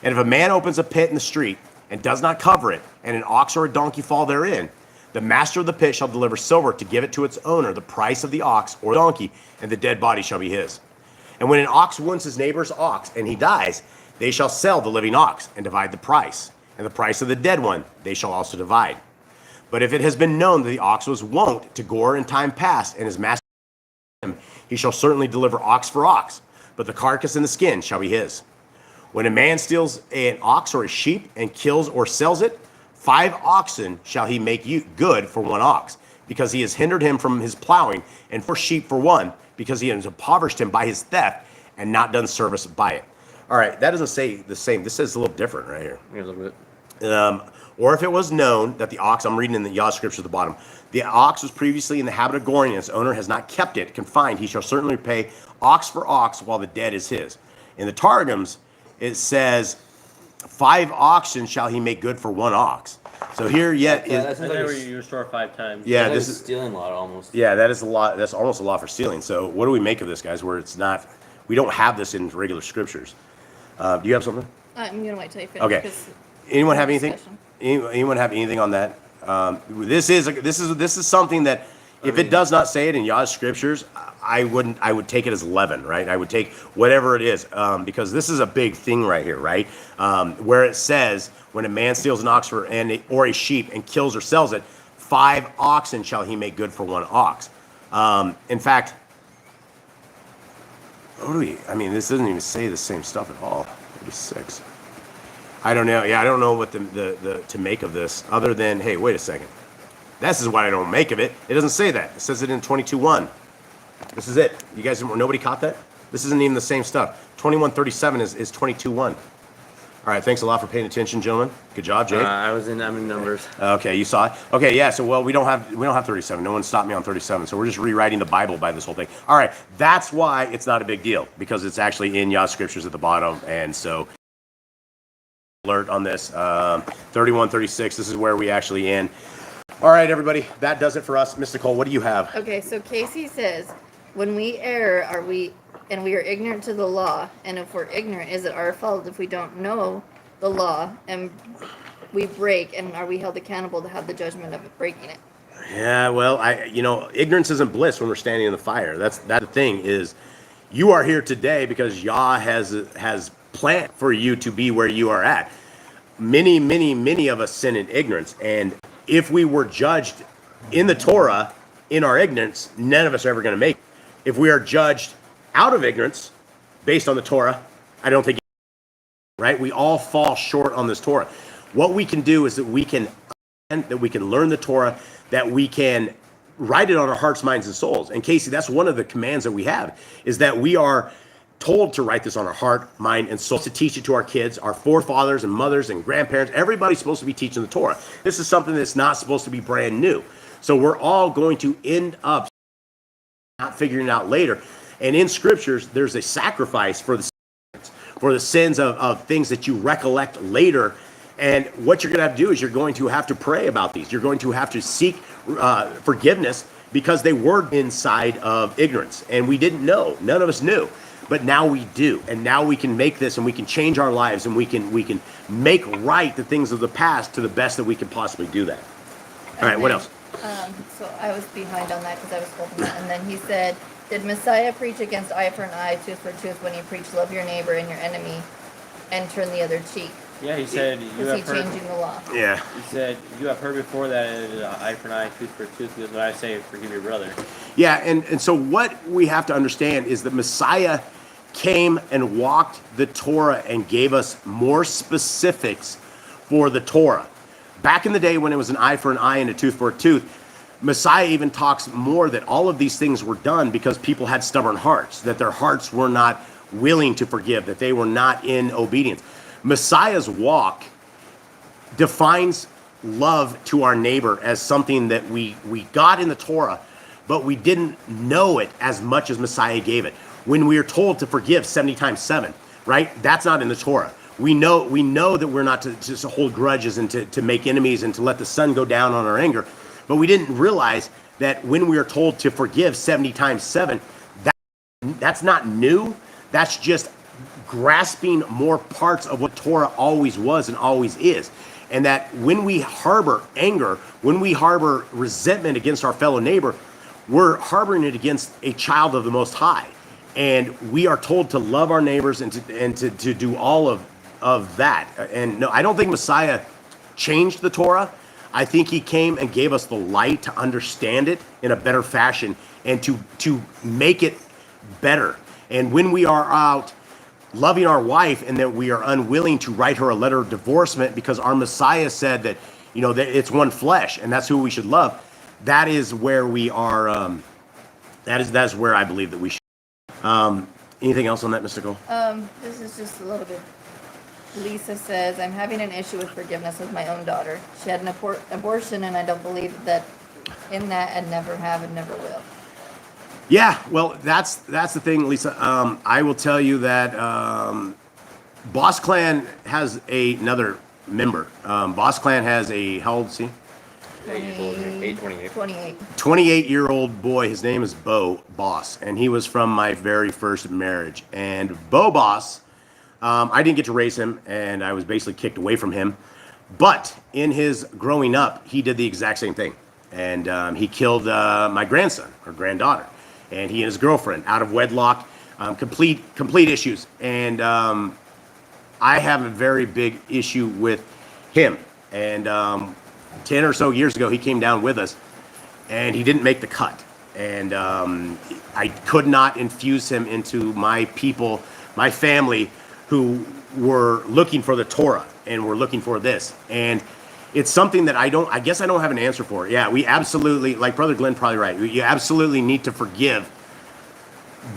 And if a man opens a pit in the street, and does not cover it, and an ox or a donkey fall therein, the master of the pit shall deliver silver to give it to its owner, the price of the ox or donkey, and the dead body shall be his. And when an ox wounds his neighbor's ox, and he dies, they shall sell the living ox, and divide the price. and the price of the dead one they shall also divide. But if it has been known that the ox was wont to gore in time past, and his master him, he shall certainly deliver ox for ox, but the carcass and the skin shall be his. When a man steals an ox or a sheep and kills or sells it, 5 oxen shall he make you good for 1 ox, because he has hindered him from his plowing, and 4 sheep for 1, because he has impoverished him by his theft and not done service by it. All right, that doesn't say the same. This says a little different right here. Here, a little bit. Or if it was known that the ox, I'm reading in the Yah Scriptures at the bottom, the ox was previously in the habit of goring, and its owner has not kept it confined, he shall certainly pay ox for ox while the dead is his. In the Targums, it says, 5 oxen shall he make good for 1 ox. So here yet Yeah, is, that's I like think a, where you restore 5 times. yeah, like this a is, stealing lot almost. yeah, that is a lot. That's almost a law for stealing. So what do we make of this, guys, where it's not, we don't have this in regular scriptures? Do you have something? I'm gonna wait till you finish. Okay. 'cause Anyone have anything? discussion. Anyone have anything on that? This is something that if it does not say it in Yah's scriptures, I would take it as leaven, right? I would take whatever it is, because this is a big thing right here, right? Where it says, when a man steals an ox or a sheep and kills or sells it, 5 oxen shall he make good for 1 ox. In fact, I mean, this doesn't even say the same stuff at all. Maybe 6. I don't know. Yeah, I don't know what the to make of this, other than, hey, wait a second. This is what I don't make of it. It doesn't say that. It says it in 22:1. This is it. You guys, nobody caught that? This isn't even the same stuff. 21:37 is 22:1. All right, thanks a lot for paying attention, gentlemen. Good job, Jake. I'm in numbers. Okay, you saw it. Okay, yeah. So, well, we don't have 37. No one stopped me on 37. So we're just rewriting the Bible by this whole thing. All right, that's why it's not a big deal, because it's actually in Yah Scriptures at the bottom, and so alert on this. 31:36. This is where we actually end. All right, everybody. That does it for us. Mr. Cole, what do you have? Okay, so Casey says, when we err, we are ignorant to the law, and if we're ignorant, is it our fault if we don't know the law and we break, and are we held accountable to have the judgment of breaking it? Yeah, well, ignorance isn't bliss when we're standing in the fire. That's the thing is, you are here today because Yah has planned for you to be where you are at. Many of us sin in ignorance, and if we were judged in the Torah in our ignorance, none of us are ever going to make it. If we are judged out of ignorance based on the Torah, I don't think, right? We all fall short on this Torah. What we can do is that we can learn the Torah, that we can write it on our hearts, minds, and souls. And Casey, that's one of the commands that we have, is that we are told to write this on our heart, mind, and soul, to teach it to our kids, our forefathers and mothers and grandparents. Everybody's supposed to be teaching the Torah. This is something that's not supposed to be brand new. So we're all going to end up not figuring it out later. And in scriptures, there's a sacrifice for the sins of things that you recollect later. And what you're going to have to do is you're going to have to pray about these. You're going to have to seek forgiveness, because they were inside of ignorance. And we didn't know. None of us knew. But now we do. And now we can make this, and we can change our lives, and we can make right the things of the past to the best that we can possibly do that. All right, what else? So I was behind on that because I was holding that. And then he said, did Messiah preach against eye for an eye, tooth for tooth, when he preached love your neighbor and your enemy and turn the other cheek? Yeah, he said you Was he have heard. changing the law? Yeah. He said you have heard before that it is eye for an eye, tooth for a tooth. Because what I say, forgive your brother. Yeah, and so what we have to understand is that Messiah came and walked the Torah and gave us more specifics for the Torah. Back in the day when it was an eye for an eye and a tooth for a tooth, Messiah even talks more that all of these things were done because people had stubborn hearts, that their hearts were not willing to forgive, that they were not in obedience. Messiah's walk defines love to our neighbor as something that we got in the Torah, but we didn't know it as much as Messiah gave it. When we are told to forgive 70 times 7, right? That's not in the Torah. We know that we're not to just hold grudges and to make enemies and to let the sun go down on our anger. But we didn't realize that when we are told to forgive 70 times 7, that's not new. That's just grasping more parts of what Torah always was and always is. And that when we harbor anger, when we harbor resentment against our fellow neighbor, we're harboring it against a child of the Most High. And we are told to love our neighbors and to do all of of that. And no, I don't think Messiah changed the Torah. I think he came and gave us the light to understand it in a better fashion and to make it better. And when we are out loving our wife and that we are unwilling to write her a letter of divorcement because our Messiah said that, you know, that it's one flesh and that's who we should love, that is where we are, that's where I believe that we should. Anything else on that, Mystical? This is just a little bit. Lisa says, I'm having an issue with forgiveness with my own daughter. She had an abortion, and I don't believe that in that, and never have and never will. Yeah, well, that's the thing, Lisa. I will tell you that Boss Clan has another member. Boss Clan has a, how old is he? 28. 28-year-old boy. His name is Bo Boss, and he was from my very first marriage. And Bo Boss, I didn't get to raise him, and I was basically kicked away from him. But in his growing up, he did the exact same thing. And he killed my grandson or granddaughter. And he and his girlfriend, out of wedlock, complete issues. And I have a very big issue with him. And 10 or so years ago, he came down with us, and he didn't make the cut. And I could not infuse him into my people, my family, who were looking for the Torah and were looking for this. And it's something that I guess I don't have an answer for. Yeah, we absolutely, like Brother Glenn, probably right. You absolutely need to forgive,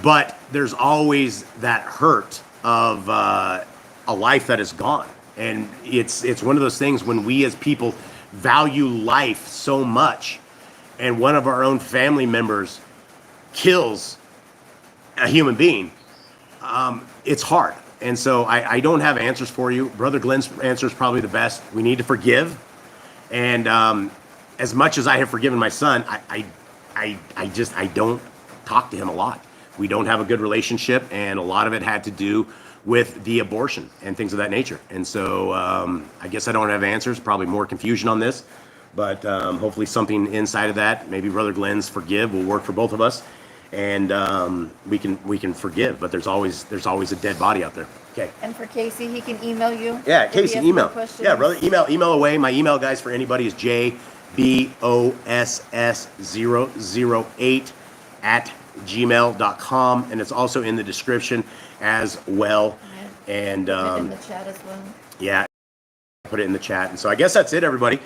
but there's always that hurt of a life that is gone. And it's one of those things when we as people value life so much, and one of our own family members kills a human being, it's hard. And so I don't have answers for you. Brother Glenn's answer is probably the best. We need to forgive. And as much as I have forgiven my son, I don't talk to him a lot. We don't have a good relationship, and a lot of it had to do with the abortion and things of that nature. And so I guess I don't have answers, probably more confusion on this, but hopefully something inside of that, maybe Brother Glenn's forgive will work for both of us, and we can forgive, but there's always a dead body out there. Okay. And for Casey, he can email you. Yeah, if he Casey, has email. more questions. Yeah, brother, email away. My email, guys, for anybody is jboss008@gmail.com, and it's also in the description as well. Yeah. And Put it in the chat as well. yeah, put it in the chat. And so I guess that's it, everybody.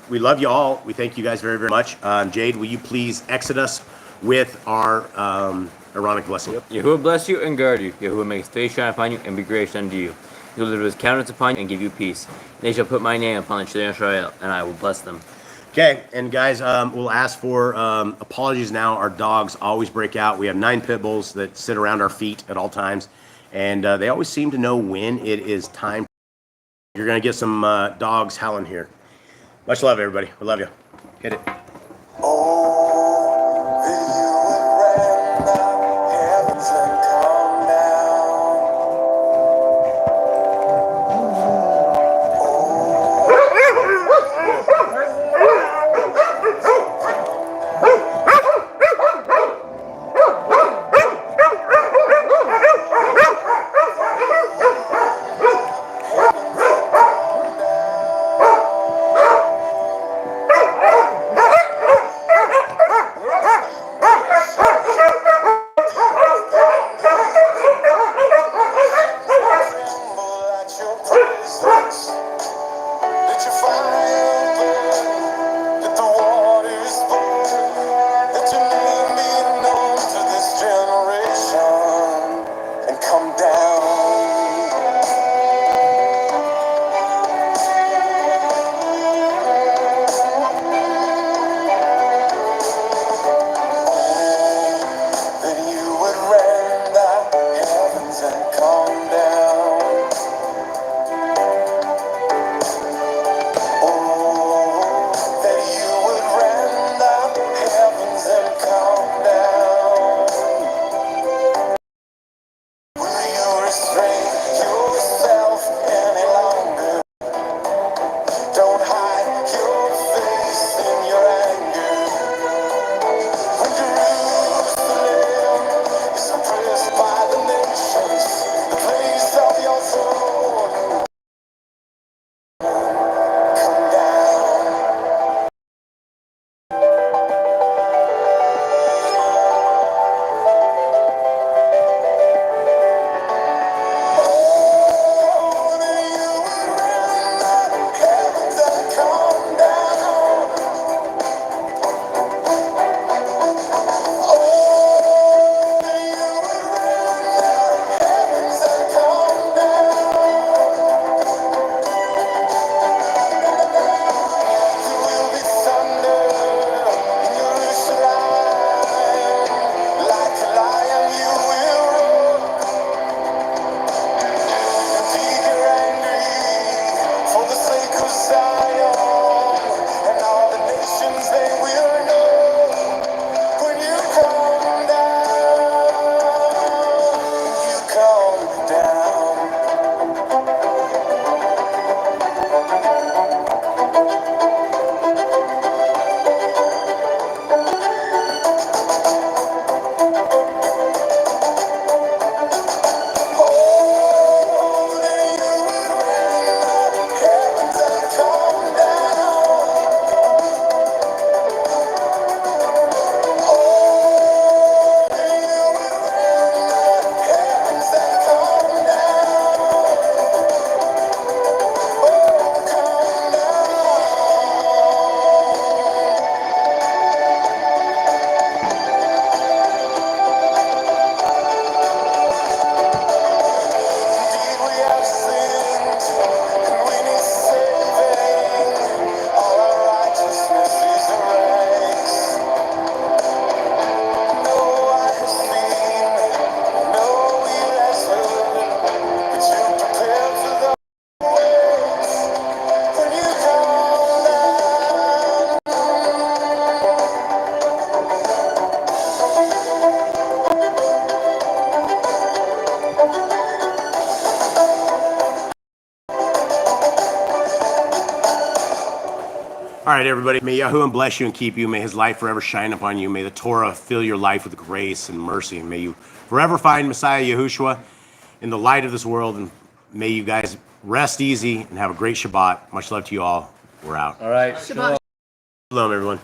We love you all. We thank you guys very, very much. Jade, will you please exit us with our Aaronic blessing? Yep. Yahuwah bless you and guard you. Yahuwah make his face shine upon you and be gracious unto you. He will lift his countenance upon you and give you peace. And they shall put my name upon the children of Israel, and I will bless them. Okay, and guys, we'll ask for apologies now. Our dogs always break out. We have 9 pit bulls that sit around our feet at all times, and they always seem to know when it is time. You're going to get some dogs howling here. Much love, everybody. We love you. Hit it. All right, everybody. May Yahuwah bless you and keep you. May his light forever shine upon you. May the Torah fill your life with grace and mercy. And may you forever find Messiah Yahushua in the light of this world. And may you guys rest easy and have a great Shabbat. Much love to you all. We're out. All right. Shabbat. Shalom, everyone.